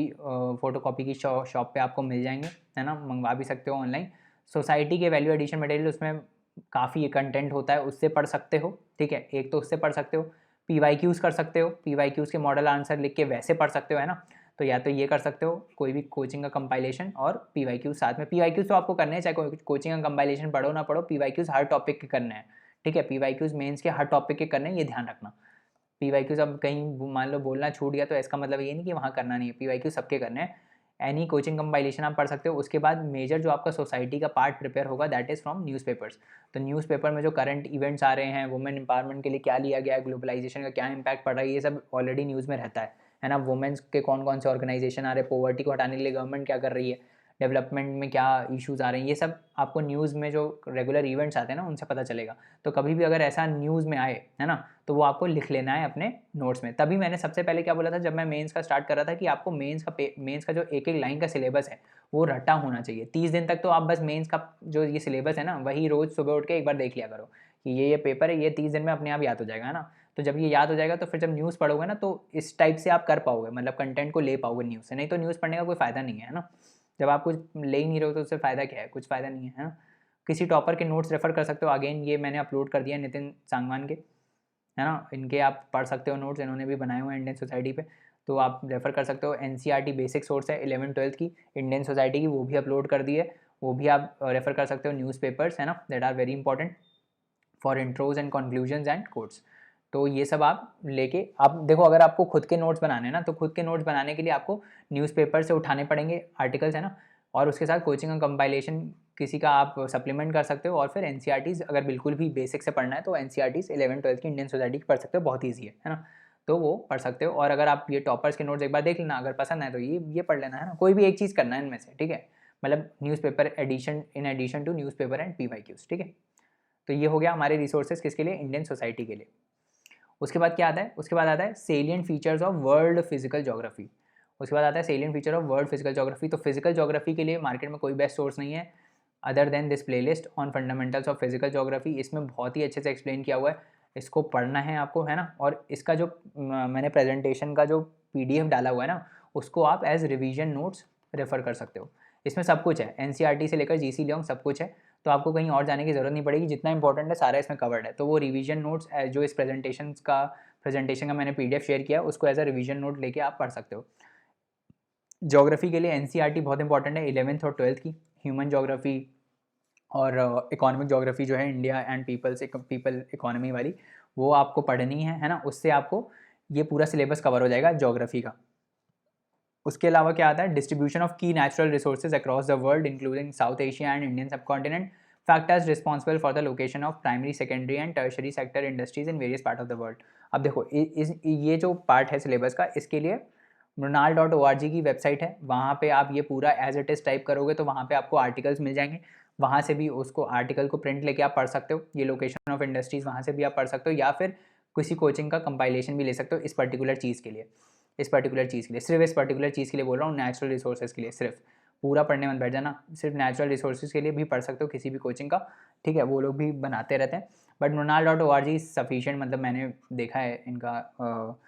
फ़ोटो कॉपी की शॉप पे आपको मिल जाएंगे, है ना, मंगवा भी सकते हो ऑनलाइन। सोसाइटी के वैल्यू एडिशन मटेरियल, उसमें काफ़ी कंटेंट होता है, उससे पढ़ सकते हो, ठीक है, एक तो उससे पढ़ सकते हो। PYQs कर सकते हो, PYQs के मॉडल आंसर लिख के वैसे पढ़ सकते हो, है ना। तो या तो ये कर सकते हो, कोई भी कोचिंग का कंपाइलेशन और PYQ साथ में। PYQs तो आपको करने हैं, चाहे कोचिंग का कंपाइलेशन पढ़ो ना पढ़ो, PYQs हर टॉपिक के करने हैं, ठीक है। PYQs मेंस के हर टॉपिक के करने हैं, ये ध्यान रखना। PYQs अब कहीं मान लो बोलना छूट गया तो इसका मतलब ये नहीं कि वहाँ करना नहीं है, PYQ सबके करने हैं। एनी कोचिंग कंपाइलेशन आप पढ़ सकते हो। उसके बाद मेजर जो आपका सोसाइटी का पार्ट प्रिपेयर होगा, दैट इज़ फ्रॉम न्यूज़पेपर्स। तो न्यूज़पेपर में जो करंट इवेंट्स आ रहे हैं, वुमेन एम्पावरमेंट के लिए क्या लिया गया है, ग्लोबलाइजेशन का क्या इम्पैक्ट पड़ रहा है, ये सब ऑलरेडी न्यूज़ में रहता है ना। वुमेन्स के कौन कौन से ऑर्गेनाइजेशन आ रहे हैं, पॉवर्टी को हटाने के लिए गवर्नमेंट क्या कर रही है, डेवलपमेंट में क्या इश्यूज़ आ रहे हैं, ये सब आपको न्यूज़ में जो रेगुलर इवेंट्स आते हैं ना, उनसे पता चलेगा। तो कभी भी अगर ऐसा न्यूज़ में आए, है ना, तो वो आपको लिख लेना है अपने नोट्स में। तभी मैंने सबसे पहले क्या बोला था जब मैं मेंस का स्टार्ट कर रहा था, कि आपको मेंस का जो एक एक लाइन का सिलेबस है वो रटा होना चाहिए। 30 दिन तक तो आप बस मेंस का जो ये सिलेबस है ना, वही रोज़ सुबह उठ के एक बार देख लिया करो कि ये पेपर है, ये 30 दिन में अपने आप याद हो जाएगा, है ना। तो जब ये याद हो जाएगा तो फिर जब न्यूज़ पढ़ोगे ना, तो इस टाइप से आप कर पाओगे, मतलब कंटेंट को ले पाओगे न्यूज़ से। नहीं तो न्यूज़ पढ़ने का कोई फ़ायदा नहीं है ना। जब आप कुछ ले ही नहीं रहे हो तो उससे फ़ायदा क्या है, कुछ फ़ायदा नहीं है ना। किसी टॉपर के नोट्स रेफर कर सकते हो, अगेन ये मैंने अपलोड कर दिया नितिन सांगवान के, है ना, इनके आप पढ़ सकते हो नोट्स, इन्होंने भी बनाए हुए हैं इंडियन सोसाइटी पे, तो आप रेफ़र कर सकते हो। एनसीईआरटी बेसिक सोर्स है 11th-12th की इंडियन सोसाइटी की, वो भी अपलोड कर दी है, वो भी आप रेफ़र कर सकते हो। न्यूज़पेपर्स, है ना, that are very important for intros and conclusions and quotes. तो ये सब आप लेके, आप देखो, अगर आपको खुद के नोट्स बनाने हैं ना, तो खुद के नोट्स बनाने के लिए आपको न्यूज़पेपर से उठाने पड़ेंगे आर्टिकल्स, है ना, और उसके साथ कोचिंग का कंपाइलेशन किसी का आप सप्लीमेंट कर सकते हो। और फिर एनसीईआरटीज़ अगर बिल्कुल भी बेसिक से पढ़ना है तो एनसीईआरटीज़ 11th-12th की इंडियन सोसाइटी की पढ़ सकते हो, बहुत ईजी है ना, तो वो पढ़ सकते हो। और अगर आप ये टॉपर्स के नोट्स एक बार देख लेना, अगर पसंद आए तो ये पढ़ लेना, है ना। कोई भी एक चीज़ करना है इनमें से, ठीक है, मतलब newspaper edition, in addition to newspaper and PYQs, ठीक है। तो ये हो गया हमारे रिसोर्सेज किसके लिए, इंडियन सोसाइटी के लिए। उसके बाद क्या आता है, उसके बाद आता है salient features of world physical geography. उसके बाद आता है salient feature of world physical geography. तो फिजिकल ज्योग्राफी के लिए मार्केट में कोई बेस्ट सोर्स नहीं है other than this playlist on fundamentals of physical geography. इसमें बहुत ही अच्छे से एक्सप्लेन किया हुआ है, इसको पढ़ना है आपको, है ना। और इसका जो मैंने प्रेजेंटेशन का जो PDF डाला हुआ है ना, उसको आप एज रिवीजन नोट्स रेफर कर सकते हो। इसमें सब कुछ है, NCERT से लेकर GC लियोंग सब कुछ है, तो आपको कहीं और जाने की ज़रूरत नहीं पड़ेगी। जितना इंपॉर्टेंट है सारा इसमें कवर्ड है। तो वो रिवीजन नोट्स जो इस प्रेजेंटेशन का मैंने PDF शेयर किया, उसको एज अ रिवीजन नोट लेके आप पढ़ सकते हो। ज्योग्राफी के लिए NCERT बहुत इंपॉर्टेंट है 11th और 12th की। ह्यूमन ज्योग्राफी और इकोनॉमिक ज्योग्राफी जो है, इंडिया एंड पीपल इकोनॉमी वाली, वो आपको पढ़नी है ना। उससे आपको ये पूरा सिलेबस कवर हो जाएगा ज्योग्राफी का। उसके अलावा क्या आता है, डिस्ट्रीब्यूशन ऑफ की natural resources across the world including south Asia and Indian subcontinent, factors responsible for the location of primary, secondary and tertiary sector industries in various part of the world. अब देखो, ये जो पार्ट है सिलेबस का, इसके लिए mrinal.org की वेबसाइट है, वहाँ पे आप ये पूरा एज इट इज़ टाइप करोगे तो वहाँ पे आपको आर्टिकल्स मिल जाएंगे। वहाँ से भी उसको आर्टिकल को प्रिंट लेके आप पढ़ सकते हो। ये लोकेशन ऑफ इंडस्ट्रीज़ वहाँ से भी आप पढ़ सकते हो, या फिर किसी कोचिंग का कंपाइलेशन भी ले सकते हो इस पर्टिकुलर चीज़ के लिए, सिर्फ इस पर्टिकुलर चीज़ के लिए बोल रहा हूँ, नेचुरल रिसोर्सेज के लिए। सिर्फ पूरा पढ़ने मत बैठ जाना, सिर्फ नेचुरल रिसोर्सेज के लिए भी पढ़ सकते हो किसी भी कोचिंग का, ठीक है, वो लोग भी बनाते रहते हैं। बट mrinal.org सफिशिएंट, मतलब मैंने देखा है इनका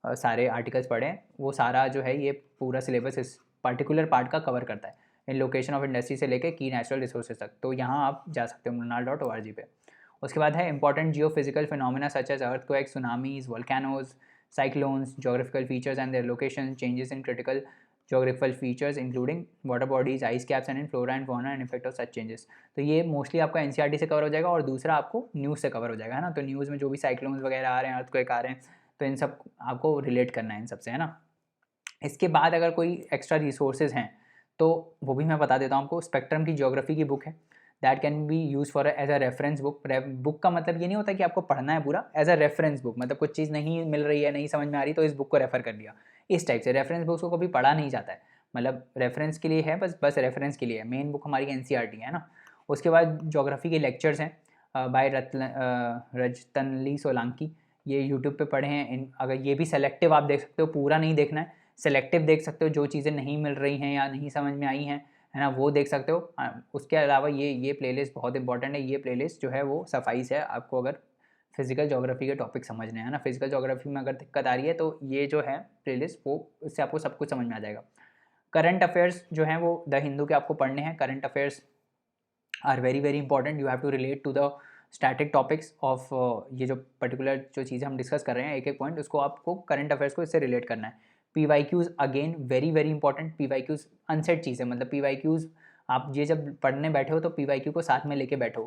सारे आर्टिकल्स पढ़े हैं, वो सारा जो है ये पूरा सिलेबस इस पर्टिकुलर पार्ट का कवर करता है, इन लोकेशन ऑफ इंडस्ट्री से लेके की नेचुरल रिसोर्सेज तक। तो यहाँ आप जा सकते हो mrinal.org पे। उसके बाद है important geophysical phenomena such as earthquake, tsunamis, volcanoes, cyclones, geographical features and their location, changes in critical geographical features including water bodies, ice caps and in flora and fauna and effect of such changes। तो ये मोस्टली आपका NCERT से कवर हो जाएगा, और दूसरा आपको न्यूज़ से कवर हो जाएगा, है ना। तो न्यूज़ में जो भी साइक्लोन्स वगैरह आ रहे हैं, अर्थक्वेक आ रहे हैं, तो इन सब आपको रिलेट करना है इन सबसे, है ना। इसके बाद अगर कोई एक्स्ट्रा रिसोर्सेज हैं तो वो भी मैं बता देता हूँ आपको। स्पेक्ट्रम की ज्योग्राफी की बुक है, that can be use for as a reference book. Book का मतलब ये नहीं होता कि आपको पढ़ना है पूरा, एज अ रेफरेंस बुक, मतलब कुछ चीज़ नहीं मिल रही है, नहीं समझ में आ रही तो इस बुक को रेफर कर लिया, इस टाइप से। रेफरेंस बुक्स को कभी पढ़ा नहीं जाता है, मतलब रेफरेंस के लिए है, बस रेफरेंस के लिए है। मेन बुक हमारी NCERT है ना। उसके बाद ज्योग्राफी के लेक्चर्स हैं बाय रजतनली सोलंकी, ये यूट्यूब पे पढ़े हैं। अगर ये भी सेलेक्टिव आप देख सकते हो, पूरा नहीं देखना है, सेलेक्टिव देख सकते हो, जो चीज़ें नहीं मिल रही हैं या नहीं समझ में आई हैं, है ना, वो देख सकते हो। उसके अलावा ये प्लेलिस्ट बहुत इंपॉर्टेंट है। ये प्लेलिस्ट जो है वो सफाइस है आपको अगर फिजिकल ज्योग्राफी के टॉपिक समझने हैं ना। फिजिकल ज्योग्राफी में अगर दिक्कत आ रही है तो ये जो है प्लेलिस्ट, वो इससे आपको सब कुछ समझ में आ जाएगा। करंट अफेयर्स जो हैं वो द हिंदू के आपको पढ़ने हैं। Current affairs are very very important, you have to relate to the static topics of ये जो पर्टिकुलर जो चीज़ें हम डिस्कस कर रहे हैं, एक एक पॉइंट उसको आपको करंट अफेयर्स को इससे रिलेट करना है। PYQs again very very important. PYQs अनसेट चीज़ है, मतलब PYQs आप ये जब पढ़ने बैठे हो तो PYQ को साथ में लेके बैठो।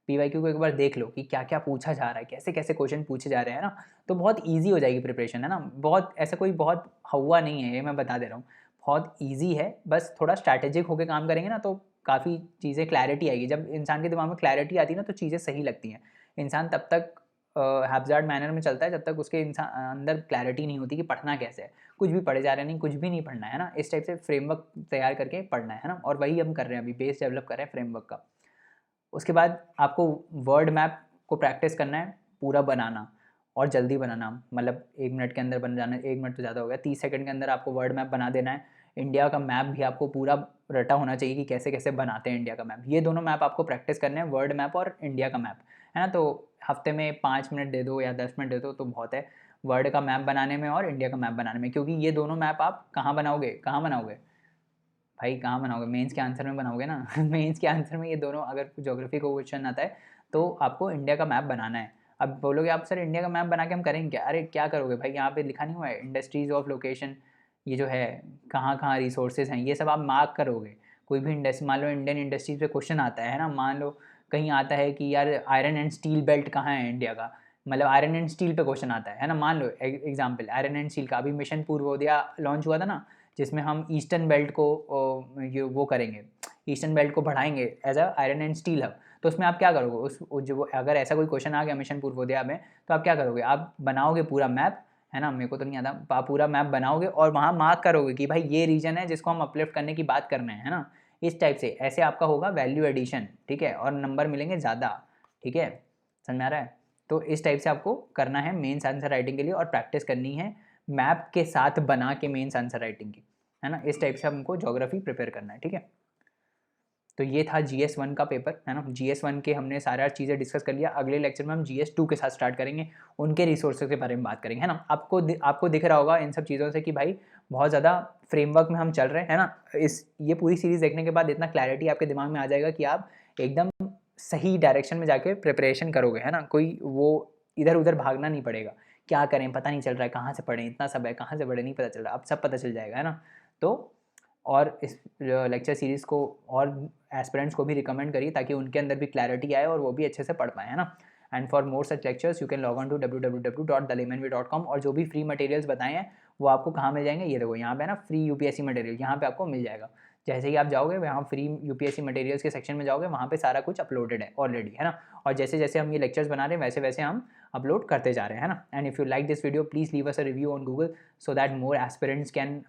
PYQ को एक बार देख लो कि क्या क्या पूछा जा रहा है, कैसे कैसे क्वेश्चन पूछे जा रहे हैं ना, तो बहुत ईजी हो जाएगी प्रिपरेशन, है ना। बहुत ऐसा कोई बहुत हवा नहीं है, ये मैं बता दे रहा हूँ, बहुत ईजी है। बस थोड़ा स्ट्रैटेजिक होकर काम करेंगे ना तो काफ़ी चीज़ें क्लैरिटी आएगी। जब इंसान के दिमाग में क्लैरिटी आती है ना तो चीज़ें सही लगती हैं। इंसान तब तक हैप्जार्ड मैनर में चलता है जब तक उसके इंसान अंदर क्लैरिटी नहीं होती कि पढ़ना कैसे है। कुछ भी पढ़े जा रहे हैं, नहीं कुछ भी नहीं पढ़ना है ना, इस टाइप से फ्रेमवर्क तैयार करके पढ़ना है ना। और वही हम कर रहे हैं, अभी बेस डेवलप कर रहे हैं फ्रेमवर्क का। उसके बाद आपको वर्ड मैप को प्रैक्टिस करना है, पूरा बनाना और जल्दी बनाना, मतलब 1 मिनट के अंदर बन जाना। 1 मिनट तो ज़्यादा हो गया, 30 सेकंड के अंदर आपको वर्ड मैप बना देना है। इंडिया का मैप भी आपको पूरा रटा होना चाहिए कि कैसे कैसे बनाते हैं इंडिया का मैप। ये दोनों मैप आपको प्रैक्टिस करने हैं, वर्ड मैप और इंडिया का मैप, है ना। तो हफ्ते में 5 मिनट दे दो या 10 मिनट दे दो तो बहुत है वर्ड का मैप बनाने में और इंडिया का मैप बनाने में, क्योंकि ये दोनों मैप आप कहाँ बनाओगे, कहाँ बनाओगे भाई, कहाँ बनाओगे, मेंस के आंसर में बनाओगे ना। मेंस के आंसर में ये दोनों, अगर ज्योग्राफी का क्वेश्चन आता है तो आपको इंडिया का मैप बनाना है। अब बोलोगे आप सर इंडिया का मैप बना के हम करेंगे क्या, अरे क्या करोगे भाई, यहाँ पे लिखा नहीं हुआ है इंडस्ट्रीज ऑफ लोकेशन, ये जो है कहाँ कहाँ रिसोर्सेज हैं, ये सब आप मार्क करोगे। कोई भी इंडस्ट्री, मान लो इंडियन इंडस्ट्रीज पे क्वेश्चन आता है ना, मान लो कहीं आता है कि यार आयरन एंड स्टील बेल्ट कहाँ है इंडिया का, मतलब आयरन एंड स्टील पे क्वेश्चन आता है ना, मान लो एग्जाम्पल आयरन एंड स्टील का। अभी मिशन पूर्वोदया लॉन्च हुआ था ना, जिसमें हम ईस्टर्न बेल्ट को ये वो करेंगे, ईस्टर्न बेल्ट को बढ़ाएंगे as a iron and steel hub. तो उसमें आप क्या करोगे, उस जो अगर ऐसा कोई क्वेश्चन आ गया मिशन पूर्वोदया में, तो आप क्या करोगे, आप बनाओगे पूरा मैप, है ना, मेरे को तो नहीं आता, आप पूरा मैप बनाओगे और वहाँ मार्क करोगे कि भाई ये रीजन है जिसको हम अपलिफ्ट करने की बात कर रहे हैं, है ना। इस टाइप से ऐसे आपका होगा वैल्यू एडिशन, ठीक है, और नंबर मिलेंगे ज़्यादा, ठीक है, समझ में आ रहा है। तो इस टाइप से आपको करना है मेंस आंसर राइटिंग के लिए, और प्रैक्टिस करनी है मैप के साथ बना के मेंस आंसर राइटिंग की, है ना। इस टाइप से हमको ज्योग्राफी प्रिपेयर करना है, ठीक है। तो ये था GS1 का पेपर, है ना। GS1 के हमने सारा चीज़ें डिस्कस कर लिया। अगले लेक्चर में हम GS2 के साथ स्टार्ट करेंगे, उनके रिसोर्सेज के बारे में बात करेंगे, है ना। आपको दिख रहा होगा इन सब चीज़ों से कि भाई बहुत ज़्यादा फ्रेमवर्क में हम चल रहे हैं, है ना। ये पूरी सीरीज़ देखने के बाद इतना क्लैरिटी आपके दिमाग में आ जाएगा कि आप एकदम सही डायरेक्शन में जाके प्रिपरेशन करोगे, है ना। कोई वो इधर उधर भागना नहीं पड़ेगा, क्या करें पता नहीं चल रहा है, कहाँ से पढ़ें, इतना सब है कहाँ से पढ़ें नहीं पता चल रहा, अब सब पता चल जाएगा, है ना। तो और इस लेक्चर सीरीज़ को और एस्पिरेंट्स को भी रिकमेंड करिए ताकि उनके अंदर भी क्लैरिटी आए और वो भी अच्छे से पढ़ पाए, है ना। And for more such lectures you can log on to www.thelaymanway.com। और जो भी फ्री मटेरियल्स बताए हैं वो आपको कहाँ मिल जाएंगे, ये देखो यहाँ पे ना फ्री UPSC मटेरियल, यहाँ पे आपको मिल जाएगा। जैसे ही आप जाओगे वहाँ फ्री UPSC मटेरियल्स के सेक्शन में जाओगे, वहाँ पे सारा कुछ अपलोडेड है ऑलरेडी, है ना। और जैसे जैसे हम ये लेक्चर्स बना रहे हैं वैसे वैसे हम अपलोड करते जा रहे हैं, है ना। And if you like this video please leave us a review on Google so that more aspirants can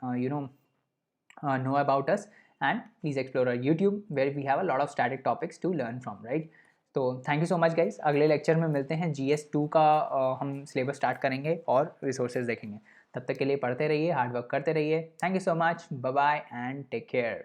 know about us, and please explore our YouTube where we have a lot of static topics to learn from, right? तो thank you so much guys, अगले लेक्चर में मिलते हैं। GS2 का हम सिलेबस स्टार्ट करेंगे और रिसोर्सेज देखेंगे। तब तक के लिए पढ़ते रहिए, हार्ड वर्क करते रहिए। Thank you so much, bye bye and take care.